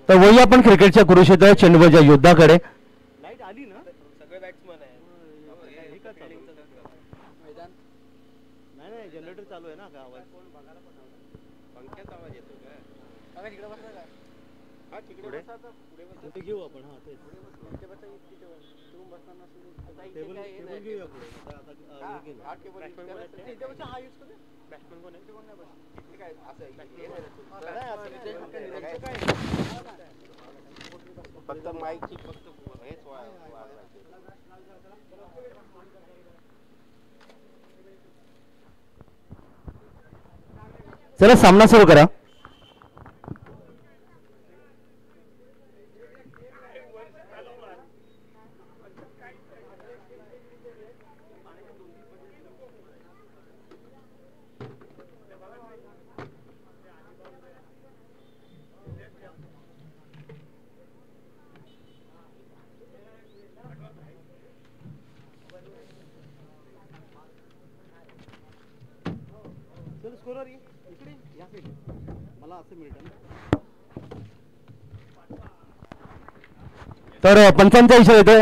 तर वही आपण क्रिकेटच्या कुरुक्षेत्र चेंडूच्या युद्धाकडे. लाईट आली ना सगळे बॅट्समन आहे मैदान नाही नाही जनरेटर चालू आहे ना का आवाज पंख्याचा आवाज येतो का तिकडे बसला का हा तिकडे बसा आता पुढे बसा घेऊ आपण. हा तेच पुढे बसा तू बसताना टेबल घेऊया पुढे आता गेलो हा टेबल इथे बसा हा यूज करू बॅट्समन कोण आहे ते कोण नाही बस इथे काय असं फक्त माईकची फक्त हेच चला सामना सुरू करा. स्कोरर इकडे या साईड मला असं मिळतं ना. तर पंचांचा इशारा येतोय.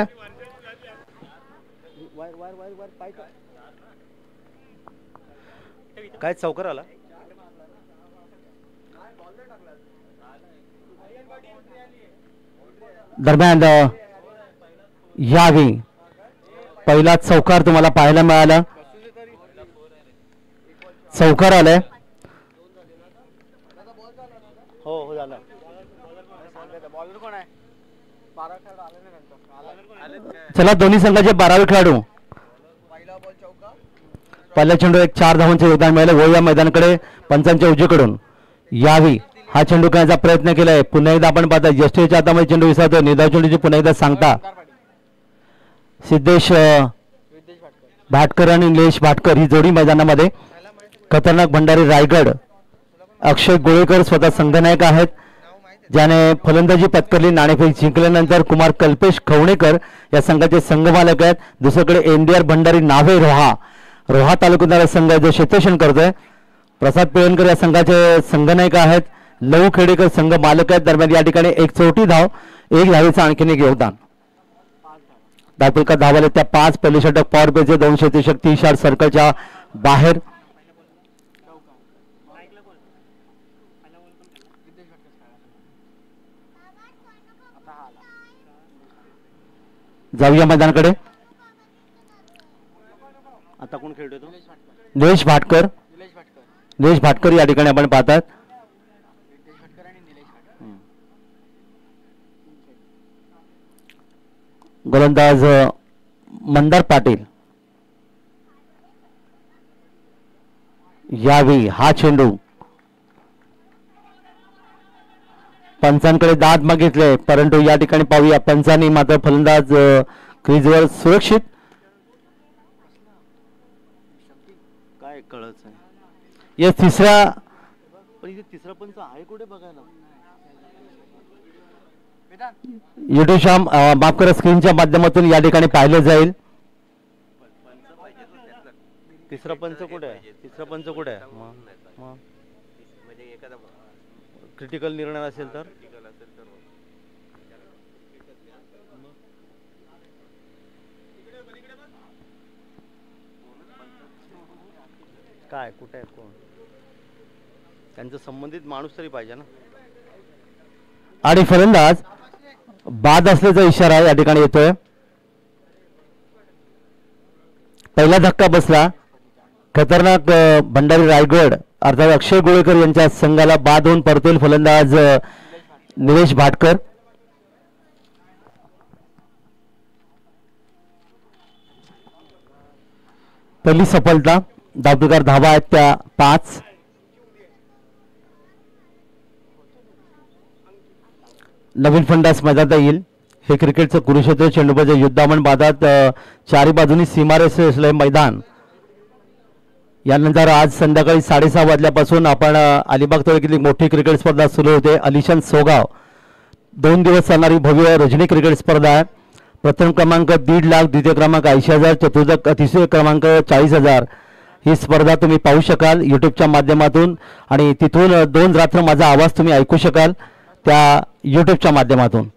वायर वायर वायर वायर पाय काय चौकार आला. दरम्यान यावी पहिला चौकार तुम्हाला पाहायला मिळाला. चौकार आलाय. हो हो झालं. बॉलर कोण आहे. चला दोन्ही संघाचे 12वे खेळाडू. पहिला चेंडू एक 4 धावांचे योगदान मिळालं. व या मैदानाकडे पंचांच्या उजवीकडून यावी हा चेंडू करण्याचा प्रयत्न केलाय. पुन्हा एकदा आपण पाहता यष्टीच्या हातामध्ये चेंडू विसरतो. निधाव चेंडूची पुन्हा एकदा सांगता सिद्धेश भाटकर आणि निलेश भाटकर ही जोडी मैदानामध्ये. खतरनाक भंडारी रायगड अक्षय गोळेकर स्वतः संघनायक आहेत ज्याने फलंदाजी पत्करली. नाणेफेक जिंकल्यानंतर कुमार कल्पेश खवणेकर या संघाचे संघमालक आहेत. दुसरीकडे एनडीआर भंडारी नावे रोहा तालुक्यातील संघ जो क्षेत्ररक्षण करतोय. प्रसाद पिळणकर या संघाचे संघनायक आहेत. लहू खेडेकर संघ मालक आहेत. दरम्यान या ठिकाणी एक 34 धाव 1 धावेचं आणखीन एक योगदान. दाखविका धावाले त्या 5 पहिली षटक पॉवर प्लेचे 230 शॉट सर्कलच्या बाहेर. जाऊया मैदानाकडे. आता कोण खेळतोय तो. निलेश भाटकर या ठिकाणी आपण पाहतात. गोलंदाज मंदार पाटील यावी हा चेंडू पंचांकडे दाद मागितले परंतु या ठिकाणी पाहूया पंचांनी मात्र फलंदाज क्रीजवर सुरक्षित. काय कळच आहे. या तिसरा पंच आहे कुठे बघायला. युट्यूबच्या माफ करा स्क्रीनच्या माध्यमातून या ठिकाणी पाहिले जाईल. तिसरा पंच कुठे आहे. क्रिटिकल निर्णय असेल तर काय कुठे आहे कोण त्यांचा संबंधित माणूस तरी पाहिजे ना. आणि फलंदाज बाद असल्याचा इशारा या ठिकाणी येतोय. पहिला धक्का बसला. खतरनाक भंडारी रायगड अर्थात अक्षय गोळेकर यांच्या संघाला बाद होऊन परतोल फलंदाज निलेश भाटकर. पहिली सफलता. धावपकार धावा आहेत त्या 5. नवीन फलंदाज मैदानात येईल. हे क्रिकेटचं कुरुक्षेत्र चेंडूबाजी युद्धामन बाधात चारी बाजूनी सीमारेषे असलेले मैदान. यानंतर आज संध्याकाळी 6:30 वाजल्यापासून आपण अलिबाग तालुक्यातील मोठी क्रिकेट स्पर्धा सुरू होते. अलिशान सोगाव 2 दिवस चालणारी भव्य रजनी क्रिकेट स्पर्धा आहे. प्रथम क्रमांक 1.5 लाख, द्वितीय क्रमांक 80,000, चतुर्थ तिसरे क्रमांक 40,000. ही स्पर्धा तुम्ही पाहू शकाल यूट्यूबच्या माध्यमातून आणि तिथून 2 रात्र माझा आवाज तुम्ही ऐकू शकाल. त्या युट्यूबच्या माध्यमातून.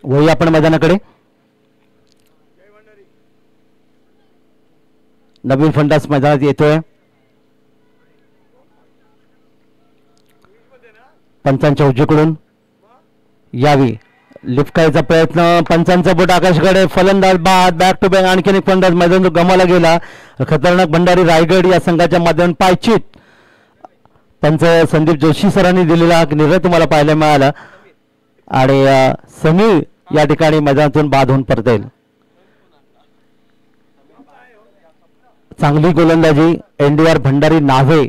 वही आपण मैदानाकडे. नवीन फलंदाज मैदानात येतोय. पंचांच्या उजवीकडून यावी लिफ्ट करायचा प्रयत्न. पंचांचा बोट आकाशकडे. फलंदाज बाद. बॅक टू बॅक आणखीन एक फलंदाज मैदान गमावला गेला. खतरनाक भंडारी रायगड या संघाच्या माध्यमातून पायचीत. पंच संदीप जोशी सरांनी दिलेला निर्णय तुम्हाला पाहायला मिळाला आणि समीर या ठिकाणी मैदानातून बाद होऊन परतेल. चांगली गोलंदाजी एनडीआर भंडारी नावे.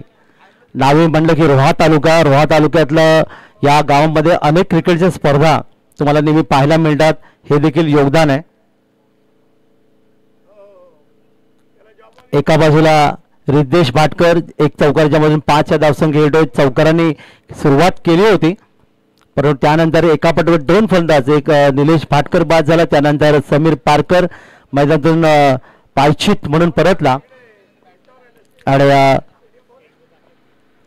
नावे म्हणलं की रोहा तालुका. रोहा तालुक्यातलं या गावामध्ये अनेक क्रिकेटच्या स्पर्धा तुम्हाला नेहमी पाहायला मिळतात. हे देखील योगदान आहे. एका बाजूला रिद्देश भाटकर एक चौकाराच्या मधून 5 या धावसंख्या येतोय. चौकारांनी सुरुवात केली होती परंतु त्यानंतर एका पटवर 2 फलंदाज. एक निलेश भाटकर बाद झाला. त्यानंतर समीर पारकर मैदानातून पायचीत म्हणून परतला आणि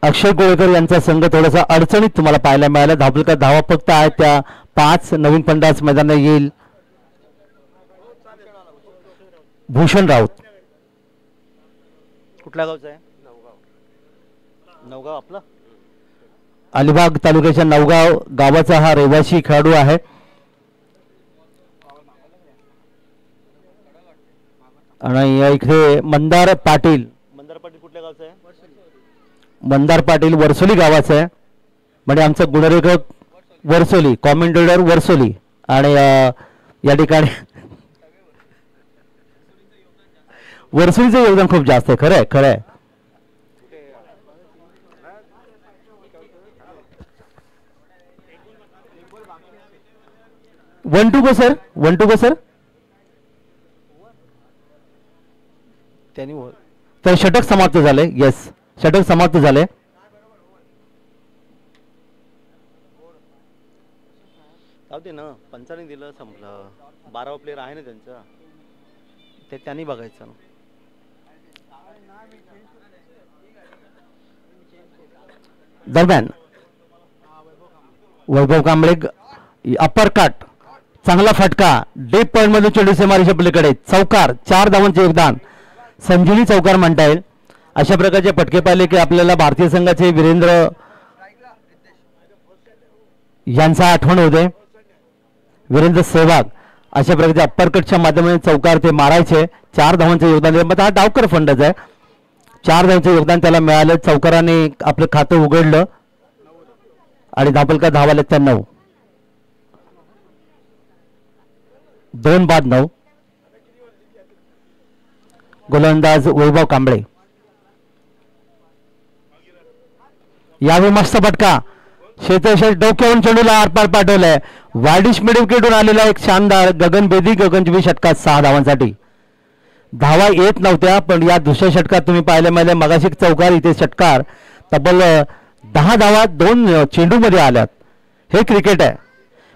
अक्षय गोळेकर यांचा संघ थोडासा अडचणीत तुम्हाला पाहायला मिळाला. धावफलकात धावा फक्त आहेत त्या 5. नवीन फलंदाज मैदानात येईल भूषण राऊत. कुठल्या गावचा आहे? नवगाव आपला अलिबाग तालुक्याच्या नवगाव गावाचा हा रहिवासी खेळाडू आहे. आणि इकडे मंदार पाटील. मंदार पाटील कुठल्या गावचा आहे? मंदार पाटील वरसोली गावाचा आहे. म्हणजे आमचा गुणलेखक वरसोली, कॉमेंटेटर वरसोली. आणि या ठिकाणी वरसोलीचं योगदान खूप जास्त आहे. खरं आहे खरं आहे. One to go sir. त्यांनी तर षटक समाप्त झाले. येस षटक समाप्त झाले. जाऊ दे ना. पंचाने दिलं संपलं. 12वा प्लेअर आहे ना त्यांचा. ते त्यांनी बघायचं ना. दरम्यान वैभव कांबळे अप्पर कट चांगला फटका. डीप पॉइंट मधून चेंडू सीमारेषा पलीकडे. चौकार. 4 धावांचे योगदान. संजीवनी चौकार म्हणता येईल. अशा प्रकारचे फटके पाहिले की आपल्याला भारतीय संघाचे वीरेंद्र यांचा आठवण होते. वीरेंद्र सहवाग अशा प्रकारचे अप्पर कटच्या माध्यमातून चौकार ते मारायचे. 4 धावांचे योगदान. हा डावकर फंडच आहे. 4 धावांचे योगदान त्याला मिळालं. चौकाराने आपलं खातं उघडलं आणि धावफलकात धावा आल्या त्या 9. 2 बाद 9. गोलंदाज वैभव कांबळे. यावेळी मस्त फटका. शेतशेष डोक्यावरून चेंडूला आरपार पाठवलाय. वायडिश मिड विकेटून आलेला एक शानदार गगनभेदी गगनचुंबी षटकात 6 धावांसाठी. धावा येत नव्हत्या पण या दुसऱ्या षटकात तुम्ही पाहायला मिळाले. मगाशी चौकार इथे षटकार. तब्बल 10 धावा 2 चेंडूमध्ये आल्यात. हे क्रिकेट आहे.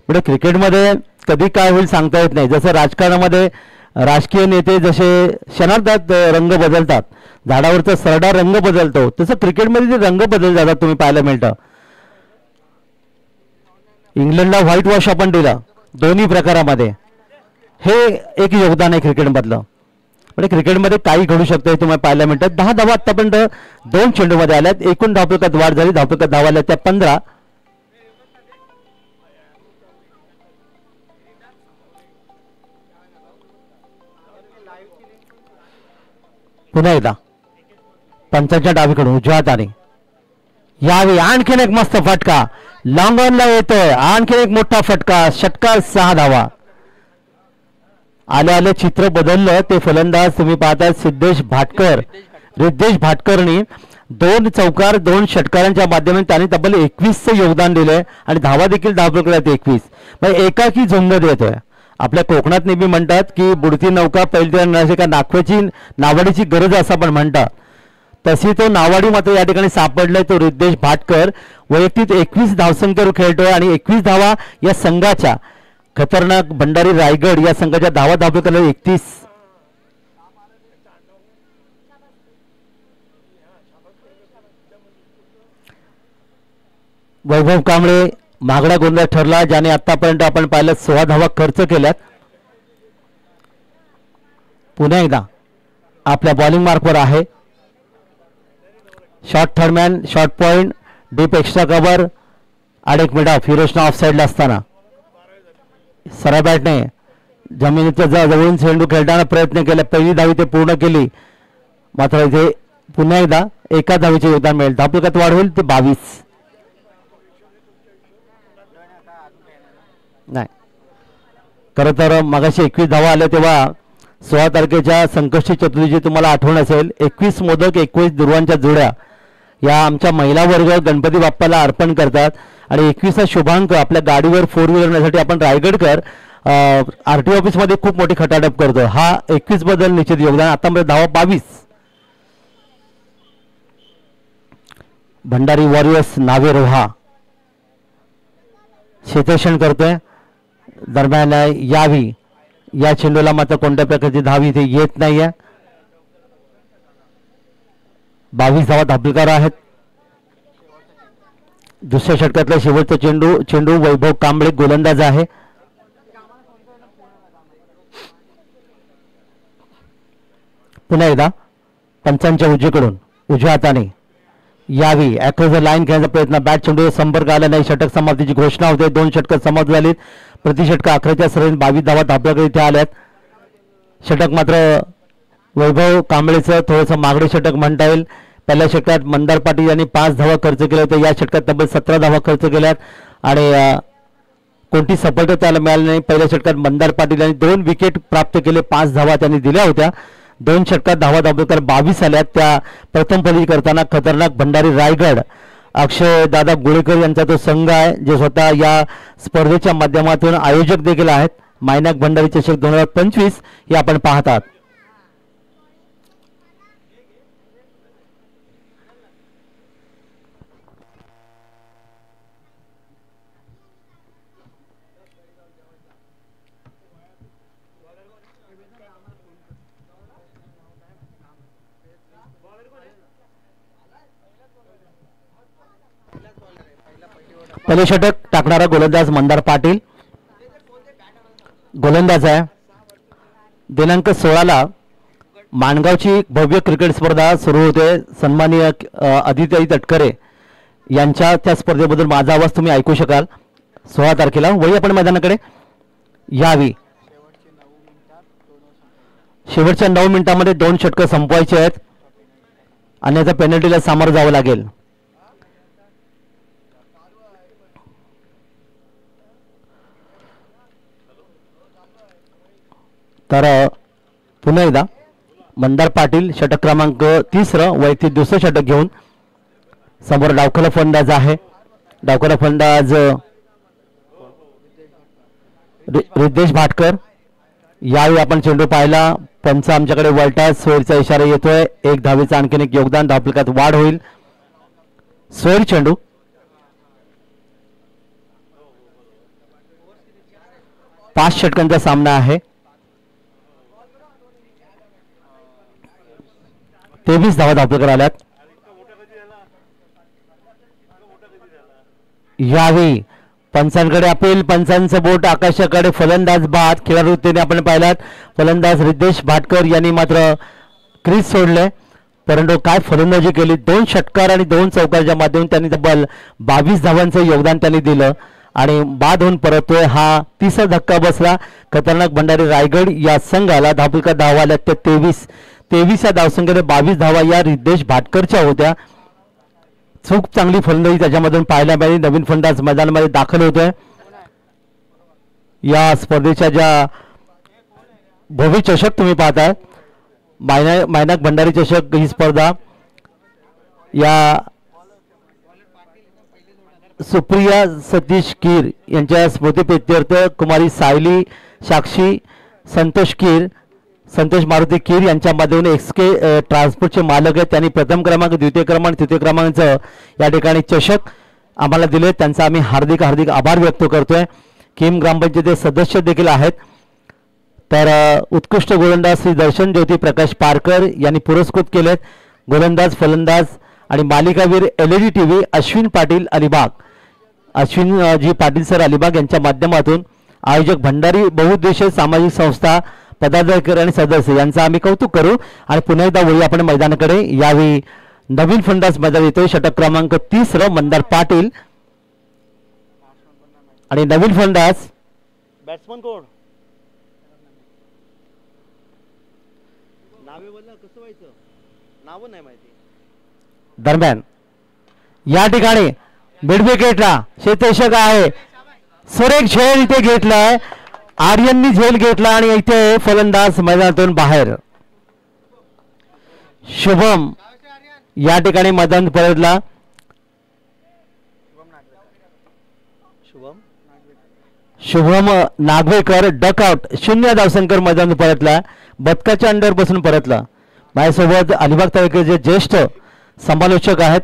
म्हणजे क्रिकेटमध्ये कधी काय होईल सांगता येत नाही. जसं राजकारणामध्ये राजकीय नेते जसे क्षणार्धात रंग बदलतात. झाडावरचा सरडा रंग बदलतो तसं क्रिकेटमध्ये ते रंग बदल जातात तुम्ही पाहायला मिळतं. इंग्लंडला व्हाईट वॉश आपण दिलं दोन्ही प्रकारामध्ये. हे एक योगदान आहे क्रिकेटमधलं. म्हणजे क्रिकेटमध्ये काही घडू शकतं तुम्हाला पाहायला मिळतात. 10 धावा आतापर्यंत 2 चेंडूमध्ये आल्यात. एकूण धावफलकात वाढ झाली. धावफलकात धावा आल्या त्या 15. पुन्हा एकदा पंचांच्या डावीकडून उजव्या हाताने यावेळी आणखीन एक मस्त फटका. लॉंग ऑनला येतोय. आणखीन एक मोठा फटका. षटकार 6 धावा. आले आले चित्र बदललं. ते फलंदाज तुम्ही पाहता सिद्धेश भाटकर. रिद्धेश भाटकरनी 2 चौकार 2 षटकारांच्या माध्यमातून त्यांनी तब्बल 21चं योगदान दिलंय आणि धावा देखील धावफलकात 21. म्हणजे एकाकी झुंज देतोय. आपल्या कोकणात नेहमी म्हणतात की बुडती नौका पहिली का नाखव्याची नावाडीची गरज असं पण म्हणतात. तशी तो नावाडी मात्र या ठिकाणी सापडलाय. तो रिद्धेश भाटकर वैयक्तिक 21 धावसंख्येवर खेळतोय आणि 21 धावा या संघाच्या खतरनाक भंडारी रायगड या संघाच्या धावा धावफलकात 31. वैभव कांबळे महागडा गोलंदाज ठरला, ज्याने आतापर्यंत आपण पाहिलं 16 धावा खर्च केल्यात. पुन्हा एकदा आपल्या बॉलिंग मार्कवर आहे. Short third man, short point, deep extra cover, अडेक मिडा फिरोजना ऑफ साईडला असताना सरळ बॅटने जमिनीच्या जवळून चेंडू खेळताना प्रयत्न केला. पहिली धावी ते पूर्ण केली, मात्र इथे पुन्हा एकदा एका धावीचे योगदान मिळेल. धावफलकात वाढ होईल ते 22. नाही, खरं तर मगाशी 21 धावा आल्या तेव्हा 16 तारखेच्या संकष्टी चतुर्थीची तुम्हाला आठवण असेल. 21 मोदक 21 दुर्वांच्या जोड्या या आमच्या महिला वर्ग गणपती बाप्पाला अर्पण करतात आणि 21 शुभांक आपल्या गाडीवर 4 व्हीलर नेण्यासाठी आपण रायगडकर RTO ऑफिसमध्ये खूप मोठी खटाटप करतो. हा 21 बद्दल निश्चित योगदान. आता मध्ये धावा 22. भंडारी वॉरियर्स नावे रोहा क्षेत्ररक्षण करतोय. दरम्यान यावी या चेंडूला मात्र कोणत्या प्रकारची धाव इथे येत नाहीये. 22 धावा धापलकार आहेत. दुसऱ्या षटकातला शेवटचा चेंडू वैभव कांबळे गोलंदाज आहे. पुन्हा एकदा पंचांच्या उजवीकडून उजव्या हाताने यावी अक्रॉस द लाईन खेळण्याचा प्रयत्न. बॅट चेंडू संपर्क आला नाही. षटक समाप्तीची घोषणा होते. 2 षटक समाप्त झालीत. प्रति षटक 11च्या सरासरी 22 धावा धापल्याकडे इथे आल्यात. षटक मात्र वैभव कांबळेचं थोडंसं मागडे षटक म्हणता येईल. पहिल्या षटकात मंदार पाटील यांनी 5 धावा खर्च केल्या होत्या. या षटकात तब्बल 17 धावा खर्च केल्यात आणि कोणती सफलता त्याला मिळाली नाही. पहिल्या षटकात मंदार पाटील यांनी 2 विकेट प्राप्त केले. 5 धावा त्यांनी दिल्या होत्या. 2 षटकात धावा धापलकार 22 आल्यात. त्या प्रथम फलंदाजी करताना खतरनाक भंडारी रायगड अक्षय दादा गोळेकर यांचा तो संघ आहे, जे स्वतः या स्पर्धेच्या माध्यमातून आयोजक देखील आहेत. मायनाक भंडारी चषक 2025 हे आपण पाहतात. पहिले षटक टाकणारा गोलंदाज मंदार पाटील गोलंदाज आहे. दिनांक 16 माणगावची भव्य क्रिकेट स्पर्धा सुरू होते. सन्माननीय आदित्यताई तटकरे यांच्या त्या स्पर्धेबद्दल माझा आवाज तुम्ही ऐकू शकाल. 16 तारखेला वही आपण मैदानाकडे यावी. शेवटच्या 9 मिनिटांमध्ये 2 षटकं संपवायचे आहेत, अन्यथा पेनल्टीला सामोरं जावं लागेल. तर पुन्हा एकदा मंदार पाटील षटक क्रमांक 30 वैयक्तिक दुसरं षटक घेऊन समोर डावखला फलंदाज आहे. डावखला फलंदाज रिद्धेश भाटकर. यावेळी आपण चेंडू पाहिला. पंच आमच्याकडे वळतात. सोयरचा इशारा येतोय. 1 धावेचं आणखीन एक योगदान. धावफलकात वाढ होईल. सोयर चेंडू. पाच षटकांचा सामना आहे. 23 धावा धावफलकार आल्यात. यावेळी पंचांकडे अपील. पंचांचं बोट आकाशाकडे. फलंदाज बाद. खेळाडूने आपण पाहिलात. फलंदाज रिद्धेश भाटकर यांनी मात्र क्रीज सोडले, परंतु काय फलंदाजी केली. 2 षटकार आणि 2 चौकारच्या माध्यमातून त्यांनी तब्बल 22 धावांचं योगदान त्यांनी दिलं आणि बाद होऊन परततोय. हा 30 धक्का बसला खतरनाक भंडारी रायगड या संघाला. धावफलकार धावा आल्या त्या 23 या धावसंख्येने 22 धावा या रिद्धेश भाटकरच्या होत्या. खूप चांगली फलंदाजी त्याच्यामधून पाहायला मिळाली. नवीन फलंदाज मैदानामध्ये दाखल होतोय. या स्पर्धेच्या ज्या भव्य चषक तुम्ही पाहताय, मायनाक भंडारी चषक ही स्पर्धा या सुप्रिया सतीश कीर यांच्या स्मृतिप्रित्यर्थ कुमारी सायली साक्षी संतोष मारुती कीर यांच्या माध्यमातून XK ट्रान्सपोर्टचे मालक आहेत. त्यांनी प्रथम क्रमांक, द्वितीय क्रमांक, तृतीय क्रमांकाचं या ठिकाणी चषक आम्हाला दिले. त्यांचा आम्ही हार्दिक आभार व्यक्त करतोय. किम ग्रामपंचायतीचे सदस्य देखील आहेत. तर उत्कृष्ट गोलंदाज श्री दर्शन ज्योती प्रकाश पारकर यांनी पुरस्कृत केलेत. गोलंदाज, फलंदाज आणि मालिकावीर LED TV Ashwin Patil Alibag Ashwin Patil sir Alibag यांच्या माध्यमातून आयोजक भंडारी बहुउद्देशीय सामाजिक संस्था पदाधिकारी आणि सदस्य यांचं आम्ही कौतुक करू आणि पुन्हा एकदा वळू आपण मैदानाकडे. यावेळी नवीन फलंदाज मैदान येतोय. षटक क्रमांक 30 मंदार पाटील आणि नवीन फलंदाज बॅट्समन कोण नावे बोलला कसं व्हायचं नाव नाही माहिती. दरम्यान या ठिकाणी मिड विकेटला क्षेत्ररक्षक आहे सुरेख झेल इथे घेतलाय. आर्यननी झेल घेतला आणि इथे फलंदाज मैदानातून बाहेर. शुभम या ठिकाणी मैदान परतला. शुभम नागवेकर डकआउट 0 धावसंख्येवर मैदान परतला. बदकाच्या अंडर बसून परतला. माझ्यासोबत अलिबाग तालुक्याचे ज्येष्ठ समालोचक आहेत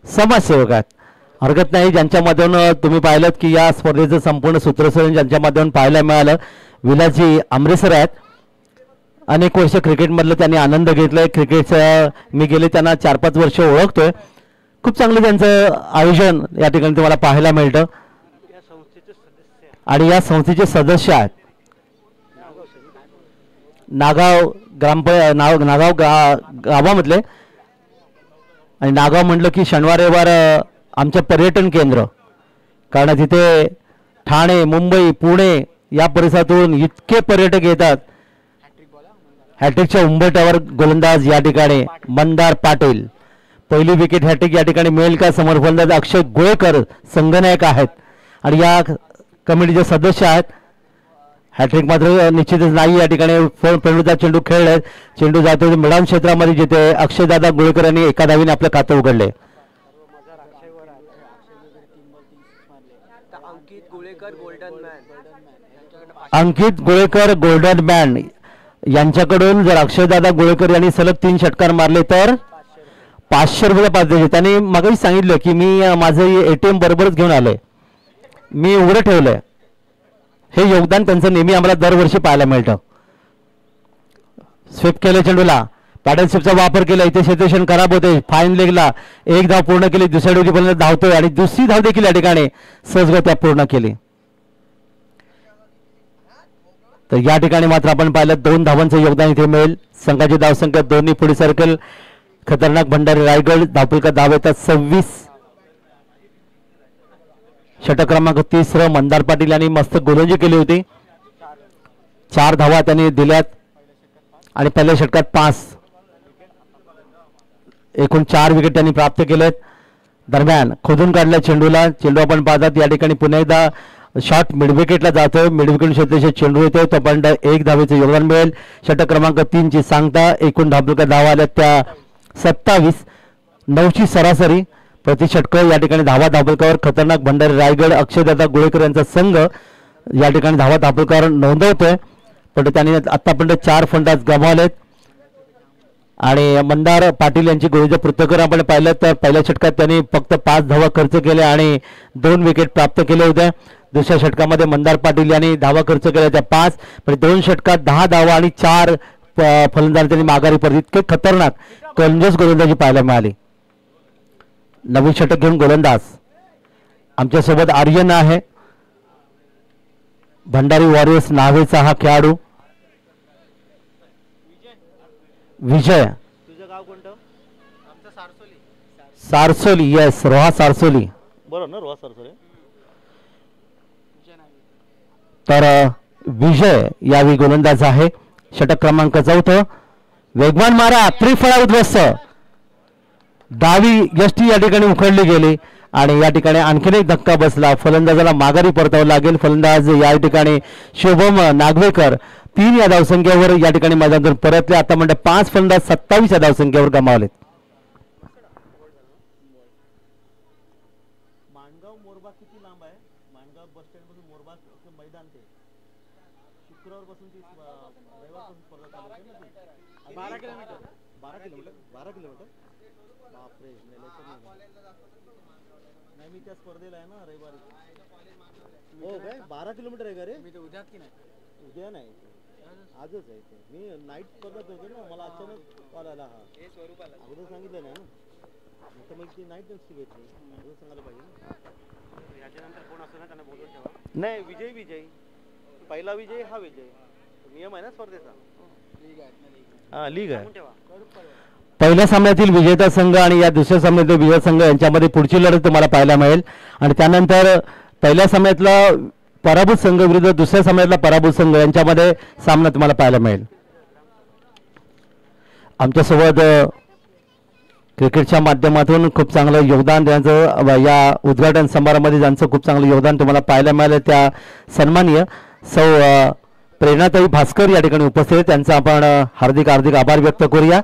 समाजसेवक आहेत हरकत नाही ज्यांच्या माध्यमातून तुम्ही पाहिलं की या स्पर्धेचं संपूर्ण सूत्रसरण ज्यांच्या माध्यमातून पाहायला मिळालं. विलासजी आमरेसर आहेत. अनेक वर्ष क्रिकेटमधलं त्यांनी आनंद घेतलाय. क्रिकेटचं मी गेले त्यांना 4-5 वर्ष ओळखतोय. खूप चांगलं त्यांचं आयोजन या ठिकाणी तुम्हाला पाहायला मिळतं आणि या संस्थेचे सदस्य आहेत. नागाव नागाव गावामधले आणि नागाव म्हटलं की शनिवार रविवार आमचं पर्यटन केंद्र कारण तिथे ठाणे मुंबई पुणे या परिसरातून इतके पर्यटक येतात. हॅट्रिकच्या उंबरठ्यावर गोलंदाज या ठिकाणी मंदार पाटील. पहिली विकेट हॅट्रिक या ठिकाणी मिळेल का? समोर फलंदाज अक्षय गोळेकर संघनायक आहेत आणि या कमिटीचे सदस्य आहेत. हॅट्रिक मात्र निश्चितच नाही. या ठिकाणी प्रणुदा चेंडू खेळले. चेंडू जातो मिडाम क्षेत्रामध्ये जिथे अक्षयदादा गोळेकर यांनी एका धावीने आपलं खातं उघडले. अंकित गोळेकर गोल्डन मॅन यांच्याकडून जर अक्षयदादा गोळेकर यांनी सलग 3 षटकार मारले तर 500 रुपये पाच द्यायचे. त्यांनी मगाशी सांगितलं की मी माझं ATM बरोबरच घेऊन आलोय मी उघडं ठेवलंय. हे योगदान त्यांचं नेहमी आम्हाला दरवर्षी पाहायला मिळतं. स्वीप केले चेंडूला पॅडल स्वीपचा वापर केला. इथे सिच्युएशन खराब होते. फाईन लेगला 1 धाव पूर्ण केली. दुसऱ्या डोकीपर्यंत धावतोय आणि दुसरी धाव देखील या ठिकाणी सहजगत्या पूर्ण केली. तर या ठिकाणी मात्र आपण पाहिलं 2 धावांचं योगदान इथे मिळेल. संघाची धावसंख्या दोन्ही पुढे सर्कल. खतरनाक भंडारी रायगड धावपलका धाव येतात 26. षटक क्रमांक 30 मंदार पाटील यांनी मस्त गोलंदाजी केली होती. 4 धावा त्यांनी दिल्यात आणि पहिल्या षटकात 5 एकूण 4 विकेट त्यांनी प्राप्त केलेत. दरम्यान खोदून काढल्या चेंडूला. चेंडू आपण पाहतात या ठिकाणी पुन्हा एकदा शॉट मिड विकेटला जातोय. मिड विकेट क्षेत्राचे चेंडू येतोय तोपर्यंत 1 धावेचं योगदान मिळेल. षटक क्रमांक 3 ची सांगता. एकूण धावा आल्या त्या 27. 9ची सरासरी प्रति षटक. या ठिकाणी धावा धापलकावर खतरनाक भंडारी रायगड अक्षयदादा गोळेकर यांचा संघ या ठिकाणी धावा धापलकावर नोंदवतोय. पण त्यांनी आतापर्यंत 4 फलंदाज गमावलेत आणि मंदार पाटील यांची गोळीचं पृथक्करण आपण पाहिलं तर पहिल्या षटकात त्यांनी फक्त 5 धावा खर्च केल्या आणि 2 विकेट प्राप्त केले होते. दुसऱ्या षटकामध्ये मंदार पाटील यांनी धावा खर्च केल्या त्या 5 पण 2 षटकात 10 धावा आणि 4 फलंदाज त्यांनी माघारी परत. इतके खतरनाक कंजूस गोलंदाजी पाहायला मिळाली. नवीन षटक घेऊन गोलंदाज आमच्या सोबत आर्यन आहे. भंडारी वॉरियर्स नावेचा हा खेळाडू. विजय तुझं गाव कोणतं? आमचं सारसोली. सारसोली. येस रोहा सारसोली बरोबर ना रोहा सारसोली. तर विजय यावेळी गोलंदाज आहे. षटक क्रमांक 4 वेगवान मारा त्रिफळा उद्ध्वस्त. डावी यष्टी या ठिकाणी उखडली गेली आणि या ठिकाणी आणखीन एक धक्का बसला. फलंदाजाला माघारी परतावं लागेल. फलंदाज या ठिकाणी शुभम नागवेकर 3 या धावसंख्येवर या ठिकाणी मैदानातून परतले. आता म्हणजे 5 फलंदाज 27 या धावसंख्येवर गमावलेत. माणगाव मोरबा किती लांब आहे? माणगाव बस स्टँड पासून मोरबा मैदान ते शुक्रवार पासून ती रविवार पासून स्पर्धा चालू आहे ना ती 12 किलोमीटर. 12 किलोमीटर बापरे. नाही मी त्या स्पर्धेला आहे ना रविवारी. हो काय 12 किलोमीटर आहे का रे? मी तर उद्या की नाही. उद्या नाही आजच आहे ते. मी नाईट स्पर्धा करतो ना मला अचानक कॉल आला. हा अगोदर सांगितलं नाही ना. मग ती नाही त्यांची घेतली सांगायला पाहिजे ना याच्यानंतर कोण असतो ना त्यांना बोलून ठेवा नाही विजय विजय पहिला विजय हा विजय नियम आहे ना स्पर्धेचा हा लीग आहे पहिल्या सामन्यातील विजेता संघ आणि या दुसऱ्या सामन्यातील विजेता संघ यांच्यामध्ये पुढची लढत तुम्हाला पाहायला मिळेल आणि त्यानंतर पहिल्या सामन्यातला पराभूत संघ विरुद्ध दुसऱ्या सामन्यातला पराभूत संघ यांच्यामध्ये सामना तुम्हाला पाहायला मिळेल. आमच्यासोबत क्रिकेटच्या माध्यमातून खूप चांगलं योगदान द्यायचं या उद्घाटन समारंभामध्ये ज्यांचं खूप चांगलं योगदान तुम्हाला पाहायला मिळालं त्या सन्माननीय सौ प्रेरणाताई भास्कर या ठिकाणी उपस्थित आहेत. त्यांचा आपण हार्दिक आभार व्यक्त करूया.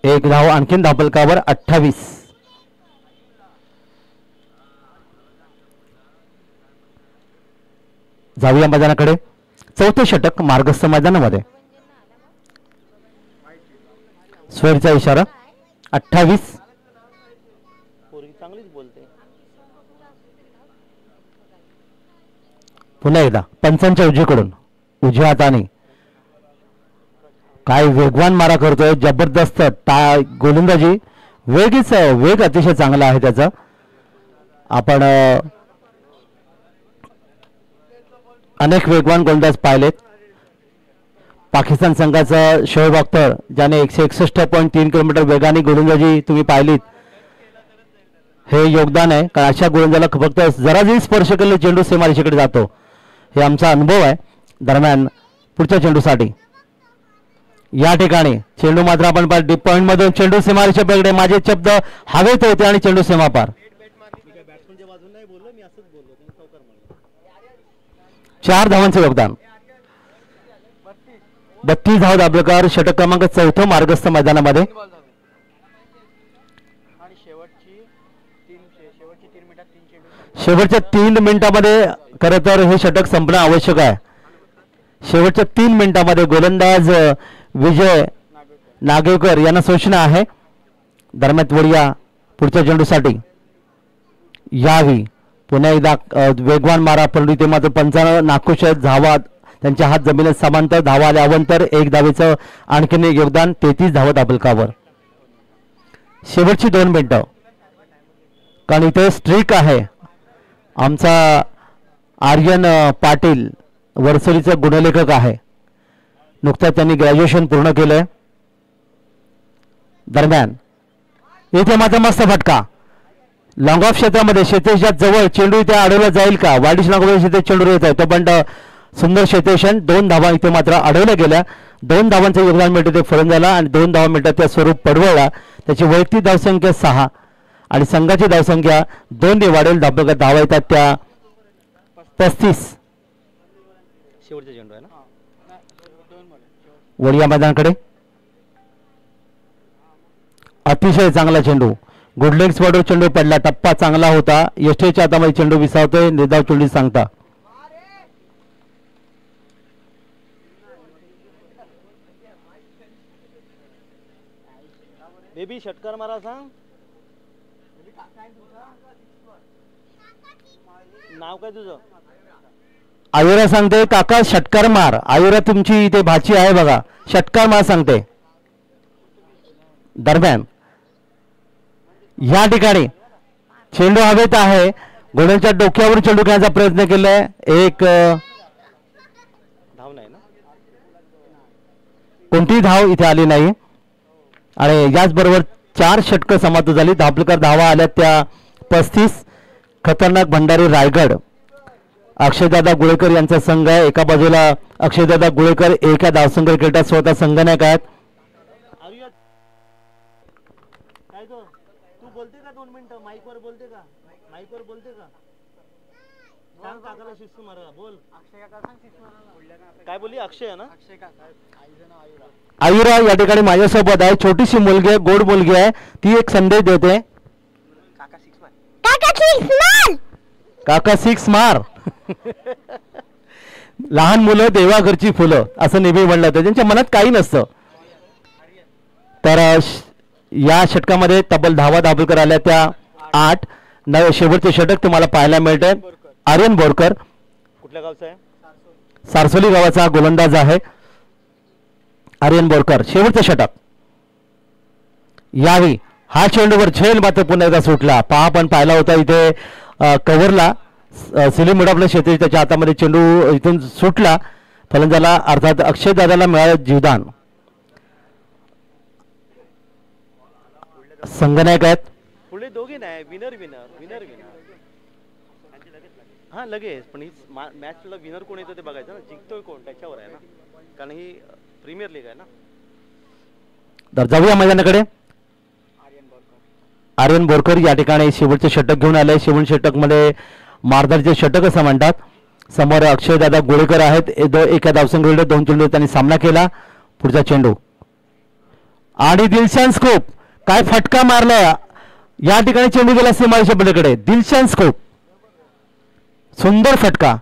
एक धाव आणखीन धावफलकावर 28. जाऊया मैदानाकडे. चौथे षटक मार्गस्थ मैदानामध्ये स्वेरचा इशारा 28. चांगलीच बोलते. पुन्हा एकदा पंचांच्या उजवीकडून उजव्या हाताने काय वेगवान मारा करतोय. जबरदस्त गोलंदाजी वेग अतिशय चांगला आहे त्याचा. आपण अनेक वेगवान गोलंदाज पाहिलेत. पाकिस्तान संघाचा शोएब अख्तर ज्याने 161.3 किलोमीटर वेगाने गोलंदाजी तुम्ही पाहिलीत. हे योगदान आहे कारण अशा गोलंदाजाला फक्त जरा जरी स्पर्श केलं चेंडू सीमारेषेकडे जातो. हे आमचा अनुभव आहे. दरम्यान पुढच्या चेंडूसाठी या ठिकाणी चेंडू मात्र आपण डीप पॉइंट मधून चेंडू सीमारेषेकडे माझे शब्द हवेत होते आणि चेंडू सीमापार. 4 धावांचे योगदान. 32 धाव दाबलकार. षटक क्रमांक 4 मार्गस्थ मैदानामध्ये. शेवटच्या 3 मिनिटांमध्ये खरं तर हे षटक संपणं आवश्यक आहे. शेवटच्या 3 मिनिटांमध्ये गोलंदाज विजय नागेवकर यांना सूचना आहे. दरम्यान वडिया पुढच्या चेंडूसाठी यावी. पुन्हा एकदा वेगवान मारा परंतु ते मात्र पंचांना नाखुश आहेत. धावा त्यांच्या हात जमिनीत समांतर. धावा आल्यानंतर 1 धावेचं आणखीन एक योगदान. 33 धावा दाबलकावर. शेवटची 2 मिनिटं कारण इथे स्ट्रीक आहे. आमचा आर्यन पाटील वर्सोलीचा गुणलेखक आहे. नुकताच त्यांनी ग्रॅज्युएशन पूर्ण केलंय. दरम्यान इथे मात्र मस्त फटका लॉंग ऑफ क्षेत्रामध्ये शेतेशच्या जवळ चेंडू इथे अडवला जाईल का. वाईडिश लागून शेतेश चेंडू येत आहे तो पण सुंदर शेतेशन. 2 धावा इथे मात्र अडवल्या गेल्या. 2 धावांचं योगदान मिळतं ते फलंदाजाला आणि 2 धावा मिळतात त्या स्वरूप पडवळला. त्याची वैयक्तिक धावसंख्या 6 आणि संघाची धावसंख्या 2 ने वाढेल. धावा येतात त्या 35. शेवटचा चेंडू आहे ना वडिया मैदानाकडे. अतिशय चांगला चेंडू. गुडलेग स्पॉटवर चेंडू पडला. टप्पा चांगला होता. यष्टीच्या हातामध्ये चेंडू विसावतोय. निर्धाव चेंडू सांगता. बेबी षटकार मारा सांग. नाव काय तुझं. आयुरा सांगते काका षटकार मार. आयुरा तुमची इथे भाची आहे बघा. षटकार मार सांगते. दरम्यान या ठिकाणी चेंडू हवेत आहे. गोलंदाजाच्या डोक्यावर चेंडू घेण्याचा प्रयत्न केलाय. एक धाव नाही ना. कोणतीही धाव इथे आली नाही आणि याचबरोबर 4 षटकं समाप्त झाली. धापलकर धावा आल्या त्या 35. खतरनाक भंडारी रायगड अक्षयदादा गुळेकर यांचा संघ आहे. एका बाजूला अक्षयदादा गुळेकर एका धावसंघ क्रिकेटात स्वतः संघनायक आहेत. तू बोलते का 2 मिनिटं माईकवर बोलते का. माईकवर बोलते का सांग काकाला शिस्त मारा. बोल अक्षय काका सांग शिस्त मारा. काय बोलली अक्षय आहे ना. अक्षय काका आयुरा या ठिकाणी माझ्यासोबत आहे. छोटीशी मुलगी आहे. गोड मुलगी आहे. ती एक संदेश देते. काका 6 मार. काका 6 मार. लहान मुलं देवाघरची फुलं असं नेहमी म्हणलं होतं. त्यांच्या मनात काही नसतं. तर या षटकामध्ये तब्बल धावा दाबलकर आल्या त्या 8. शेवटचे षटक तुम्हाला पाहायला मिळते. आर्यन बोरकर कुठल्या गावचा आहे. सारसोली गावाचा गोलंदाज आहे. आर्यन बोरकर शेवटचे षटक. यावी हा चेंडूवर झेल मात्र पुन्हा एकदा सुटला. पहा पण पाहिला होता इथे कव्हरला सलीम आपल्या शेती त्याच्या हातामध्ये चेंडू इथून सुटला. फलंदाजाला अर्थात अक्षय दादाला मिळालं जीवदान. संघनायक आहेत पुढे दोघे नाही विनर विनर विनर विनर हा लगेच. पण ही मॅचला विनर कोण येतो ते बघायचं ना, जिंकतोय कोण त्याच्यावर आहे ना, कारण ही प्रीमियर लीग आहे ना. तर जाऊया मैदानाकडे. आर्यन बोरकर या ठिकाणी शेवटचे षटक घेऊन आले. शेवट षटक मध्ये मारधारीचे षटक असं म्हणतात. समोर अक्षयदादा गोळेकर आहेत. एका धावसंख्येवर 2 चेंडू त्यांनी सामना केला. पुढचा चेंडू आणि दिलशान स्कोप काय फटका मारला या ठिकाणी. चेंडू गेला सीमारेषा पलीकडे. दिलशान स्कोप सुंदर फटका.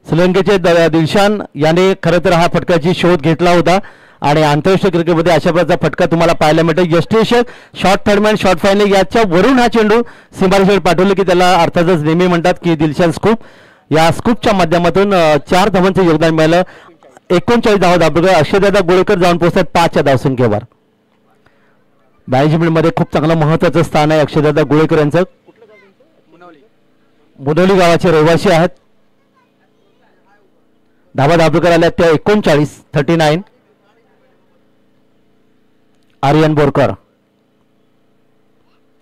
श्रीलंकेचे दिलशान याने खरं तर हा फटकाची शोध घेतला होता आणि आंतरराष्ट्रीय क्रिकेटमध्ये अशा प्रकारचा फटका तुम्हाला पाहायला मिळतो. यष्टिशक शॉर्ट थर्डमॅन शॉर्ट फायनल याच्या वरून हा चेंडू सीमारेषेवर पाठवले की त्याला अर्थातच नेहमी म्हणतात की दिलशान स्कूप. या स्कूपच्या माध्यमातून 4 धावांचं योगदान मिळालं. 39 धावा दाबले. अक्षयदादा गोळेकर जाऊन पोहोचतात 5च्या धावसंख्येवर. मॅनेजमेंटमध्ये खूप चांगलं महत्वाचं स्थान आहे अक्षयदादा गोळेकर यांचं. मुनवली गावाचे रहिवासी आहेत. धावा दाबेकर आल्या त्या 39. आर्यन बोरकर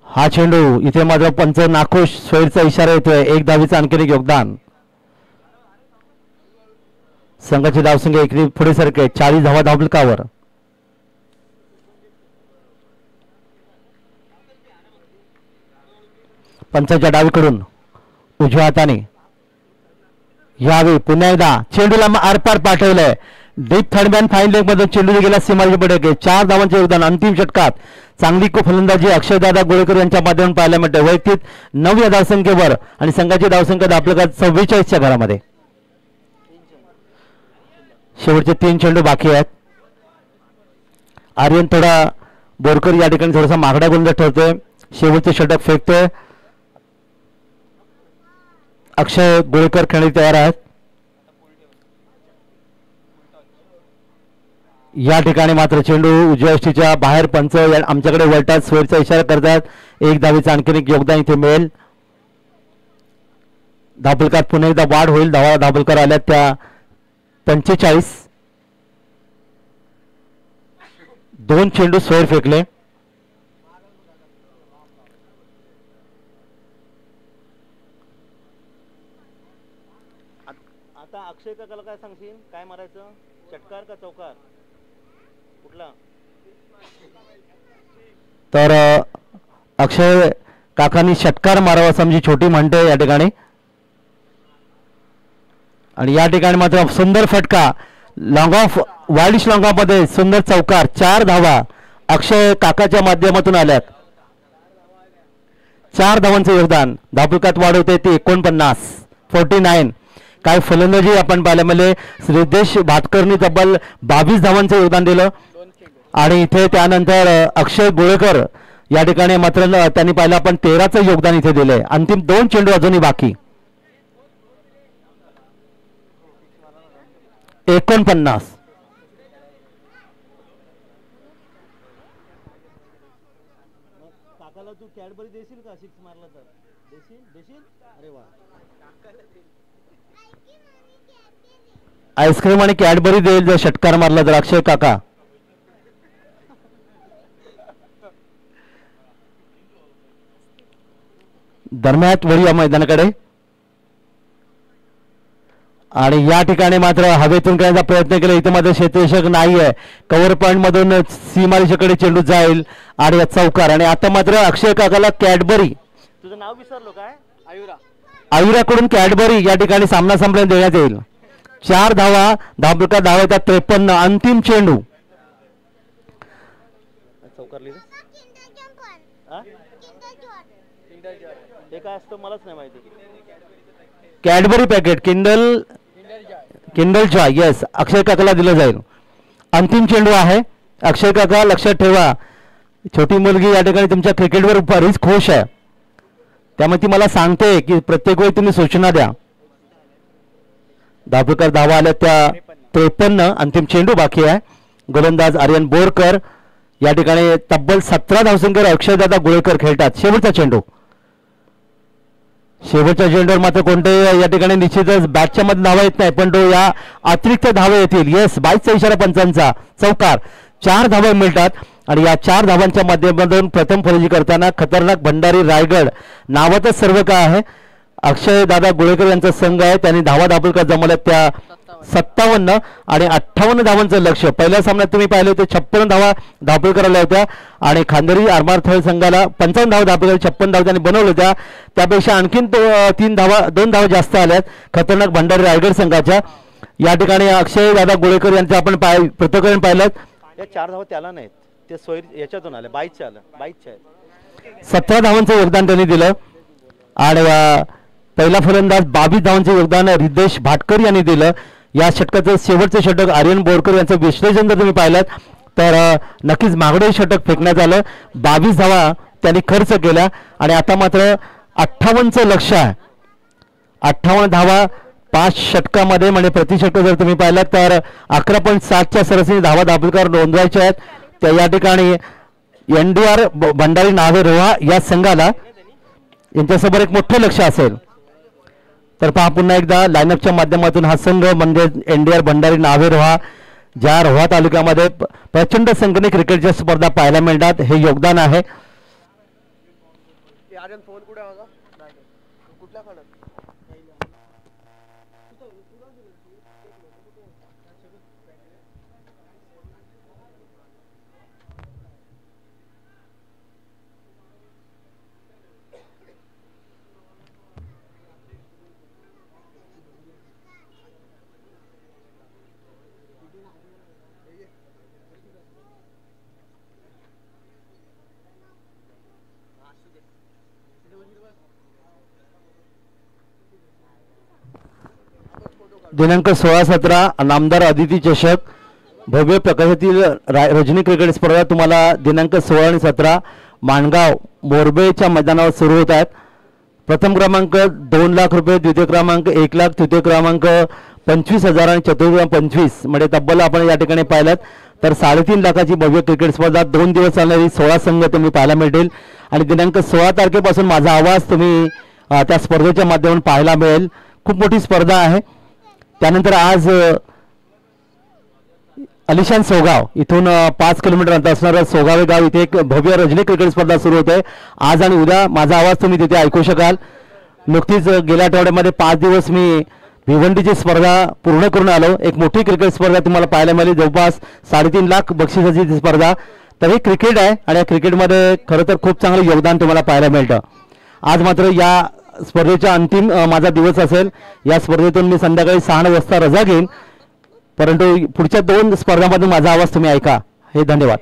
हा चेंडू इथे मात्र पंच नाखुश स्वैरचा इशारा येतोय. 1 धावीचं आणखी एक योगदान. संघाची धावसंख्या इकडे पुढे सरके 40 धावा धाबलकावर. पंचाच्या डावीकडून उजव्या हाताने यावे पुन्हा एकदा चेंडूला आरपार पाठवलंय. डीप थर्डमॅन फाईन लेग मधून चेंडू गेला सीमारेषा पलीकडे. 4 धावांचे योगदान. अंतिम षटकात चांगली फलंदाजी अक्षयदादा गोळेकर यांच्या माध्यमातून पाहायला मिळते. वैयक्तिक 9 या धावसंख्येवर आणि संघाची धावसंख्या आपल्या 44च्या घरामध्ये. शेवटचे 3 चेंडू बाकी आहेत. आर्यन थोडा बोरकर या ठिकाणी थोडासा मागडा गोलंदाज ठरतोय. शेवटचे षटक फेकतोय. अक्षय गोळेकर खेळण्यास तयार आहेत. या ठिकाणी मात्र चेंडू उजव्या यष्टीच्या बाहेर. पंच आमच्याकडे वळतात. स्वेरचा इशारा करतात. 1 धावीचं आणखी एक योगदान इथे मिळेल. धाबलकात पुन्हा एकदा वाढ होईल. धाबलकर आल्या त्या 45. 2 चेंडू स्वेर फेकले. आता अक्षय काकाला काय सांगशील? काय मारायचं? षटकार का चौकार? कुठला? तर अक्षय काकांनी षटकार मारावा समजी छोटी म्हणते या ठिकाणी. आणि या ठिकाणी मात्र सुंदर फटका. Long of wild long of मध्ये सुंदर चौकार. 4 धावा अक्षय काकाच्या माध्यमातून आल्यात. 4 धावांचं योगदान. धाबुकात वाढवते ते 49. काय फलंदाजी आपण पाहायला मिळाले. रिद्धेश भाटकरनी तब्बल 22 धावांचं योगदान दिलं. आणि इथे त्यानंतर अक्षय गोळेकर या ठिकाणी मात्र त्यांनी पाहिलं आपण 13चं योगदान इथे दिलंय. अंतिम 2 चेंडू अजूनही बाकी. 49. काकाला तू कॅडबरी देशील का? 6 मारला तर देशील? अरे वा. आईस्क्रीम आणि कॅडबरी देईल जर षटकार मारला तर अक्षय काका. दरम्यान वळी या मैदानाकडे. आणि या ठिकाणी मात्र हवेतून करण्याचा प्रयत्न केला. इथे मात्र क्षेत्ररक्षक नाही आहे. कव्हर पॉइंट मधून सीमारेषेकडे चेंडू जाईल आणि या चौकार. आणि आता मात्र अक्षय काकाला कॅडबरी. तुझं नाव विसरलो काय? आयुराकडून कॅडबरी या ठिकाणी सामना संपल्याने देण्यात येईल. 4 धावा. धाबुका धावा येतात 53. अंतिम चेंडू. चौकारली ते काय असतं मलाच नाही माहिती. Cadbury packet Kinder joy. Yes Akshay काकाला दिलं जाईल. अंतिम चेंडू आहे. अक्षय काका लक्षात ठेवा छोटी मुलगी या ठिकाणी तुमच्या क्रिकेटवर बरीच खुश आहे. त्यामुळे ती मला सांगते की प्रत्येक वेळी तुम्ही सूचना द्या. धाबुकर धावा आल्या त्या 53. अंतिम चेंडू बाकी आहे. गोलंदाज आर्यन बोरकर या ठिकाणी तब्बल 17 धावसंख्येवर अक्षयदादा गोळेकर खेळतात. शेवटचा चेंडू, शेवटच्या चेंडूवर मात्र कोणते या ठिकाणी निश्चितच बॅटच्या मध्ये धावा येत नाही, पण तो या अतिरिक्त धावा येतील. येस, 22चा इशारा पंचांचा, चौकार, 4 धावा मिळतात आणि या 4 धावांच्या माध्यमातून प्रथम फलंदाजी करताना खतरनाक भंडारी रायगड नावातच सर्व काय आहे. अक्षय दादा गोळेकर यांचा संघ आहे, त्यांनी धावा दाखल जमवल्या त्या 57 आणि 58 धावांचं लक्ष. पहिल्या सामन्यात तुम्ही पाहिले होते 56 धावा धापळ करायला होत्या आणि खांदेरी आरमार थळ संघाला 55 धावा धापळ 56 धावा त्यांनी बनवल्या होत्या. त्यापेक्षा आणखीन 2 धावा जास्त आल्यात खतरनाक भंडारी रायगड संघाच्या. या ठिकाणी अक्षय दादा गोळेकर यांचं आपण पृथक्करण पाहिलं. या 4 धावा त्याला नाहीत, ते सोयरी याच्यातून आले, 22च्या आलं, 22च्या आहेत. 17 धावांचं योगदान त्यांनी दिलं आणि पहिला फलंदाज 22 धावांचं योगदान रिद्धेश भाटकर यांनी दिलं. या षटकाचं शेवटचं षटक आर्यन बोरकर यांचं विश्लेषण जर तुम्ही पाहिलं तर नक्कीच मागडे षटक फेकण्यात आलं. 22 धावा त्यांनी खर्च केल्या आणि आता मात्र 58चं लक्ष आहे. 58 धावा 5 षटकामध्ये, म्हणजे प्रति षटक जर तुम्ही पाहिलं तर 11.7च्या सरासरी धावा दाबलकर नोंदवायच्या आहेत. त्या या ठिकाणी NDR भंडारी नावे रोहा या संघाला यांच्यासमोर एक मोठं लक्ष असेल. तर पहा पुन्हा एकदा लाईनअपच्या माध्यमातून हा संघ म्हणजे NDR भंडारी नावे रोहा, ज्या रोहा तालुक्यामध्ये प्रचंड संख्येने क्रिकेटच्या स्पर्धा पाहायला मिळतात, हे योगदान आहे. दिनांक 16-17 नामदार अदिती चषक भव्य प्रकाशातील रजनी क्रिकेट स्पर्धा तुम्हाला दिनांक 16 आणि 17 माणगाव मोरबेच्या मैदानावर सुरू होत आहेत. प्रथम क्रमांक 2 लाख रुपये, द्वितीय क्रमांक 1 लाख, तृतीय क्रमांक 25,000 आणि चतुर्थ क्रमांक 25, म्हणजे तब्बल आपण या ठिकाणी पाहिलात तर 3.5 लाखाची भव्य क्रिकेट स्पर्धा 2 दिवस चालणारी 16 संघ तुम्ही पाहायला मिळतील. आणि दिनांक 16 तारखेपासून माझा आवाज तुम्ही त्या स्पर्धेच्या माध्यमातून पाहायला मिळेल. खूप मोठी स्पर्धा आहे. त्यानंतर आज अलिशान सोगाव इथून 5 किलोमीटर अंतर असणारं सोगावे गाव इथे एक भव्य रजनी क्रिकेट स्पर्धा सुरू होते. आज आणि उद्या माझा आवाज तुम्ही तिथे ऐकू शकाल. नुकतीच गेल्या आठवड्यामध्ये 5 दिवस मी भिवंडीची स्पर्धा पूर्ण करून आलो. एक मोठी क्रिकेट स्पर्धा तुम्हाला पाहायला मिळाली, जवळपास 3.5 लाख बक्षिसाची स्पर्धा. तर ही क्रिकेट आहे आणि या क्रिकेटमध्ये खरं तर खूप चांगलं योगदान तुम्हाला पाहायला मिळतं. आज मात्र या स्पर्धेचा अंतिम माझा दिवस असेल. या स्पर्धेतून मी संध्याकाळी 6 वाजता रजा घेईन, परंतु पुढच्या 2 स्पर्धांमधून माझा आवाज तुम्ही ऐका. हे धन्यवाद.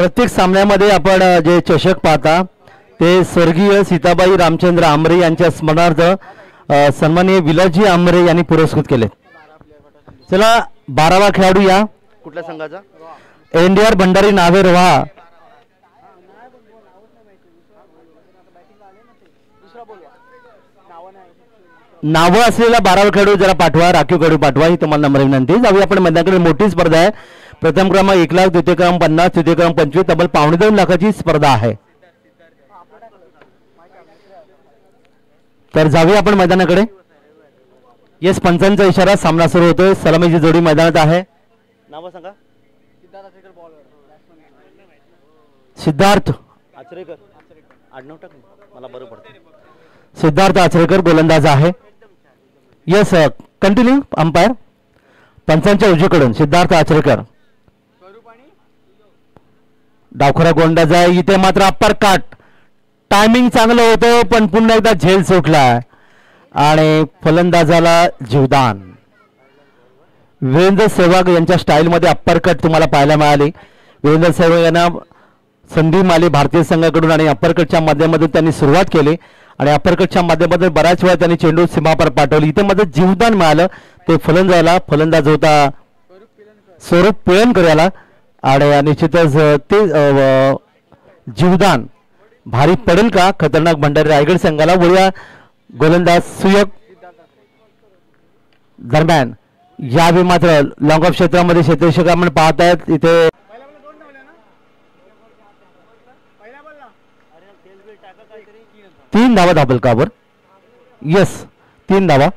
प्रत्येक सामन्यामध्ये आपण जे चषक पाहता ते स्वर्गीय सीताबाई रामचंद्र आमरे यांच्या स्मरणार्थ सन्माननीय विलासजी आमरे यांनी पुरस्कृत केले. चला 12वा खेळाडू या कुठल्या संघाचा? एनडीआर भंडारी नावे रोहा. नावं असलेला 12वा खेळाडू जरा पाठवा, राखीव खेळाडू पाठवा, ही तुम्हाला नम्र विनंती. जाऊया आपण मैदानाकडे. मोठी स्पर्धा आहे. प्रथम क्रमांक 1 लाख, द्वितीय क्रमांक 50, तृतीय क्रमांक 25, तब्बल 2.5 लाखाची स्पर्धा आहे. तर जाऊया आपण मैदानाकडे. येस, पंचांचा इशारा, सामना सुरू होतोय. सलामीची जोडी मैदानात आहे. नाव सांगा. सिद्धार्थ आचरेकर. आडनाव टाक मला बरं पडतं. सिद्धार्थ आचरेकर गोलंदाज आहे. Yes, continue umpire. पंचांच्या उजवीकडून सिद्धार्थ आचरेकर. डावखरा गोलंदाज आहे. इथे मात्र अप्पर काट. टायमिंग चांगलं होतं पण पुन्हा एकदा झेल सुटला आणि फलंदाजाला जीवदान. वीरेंद्र सेहवाग यांच्या स्टाईलमध्ये अप्पर कट तुम्हाला पाहायला मिळाली. वीरेंद्र सेहवाग यांना संधी मिळाली भारतीय संघाकडून आणि अप्पर कटच्या माध्यमातून त्यांनी सुरुवात केली आणि अप्पर कटच्या माध्यमातून बऱ्याच वेळा त्यांनी चेंडू सीमापार पाठवली. इथे मध्ये जीवदान मिळालं ते फलंदाजाला. फलंदाज होता स्वरूप पिळणकर याला आणि निश्चितच ते जीवदान भारी पडेल का खतरनाक भंडारी रायगड संघाला. वळूया गोलंदाज सुयोग. दरम्यान यावेळी मात्र लॉंग ऑफ क्षेत्रामध्ये क्षेत्ररक्षक आपण पाहतायत. इथे 3 धावा धाबलकावर. यस, 3 धावा.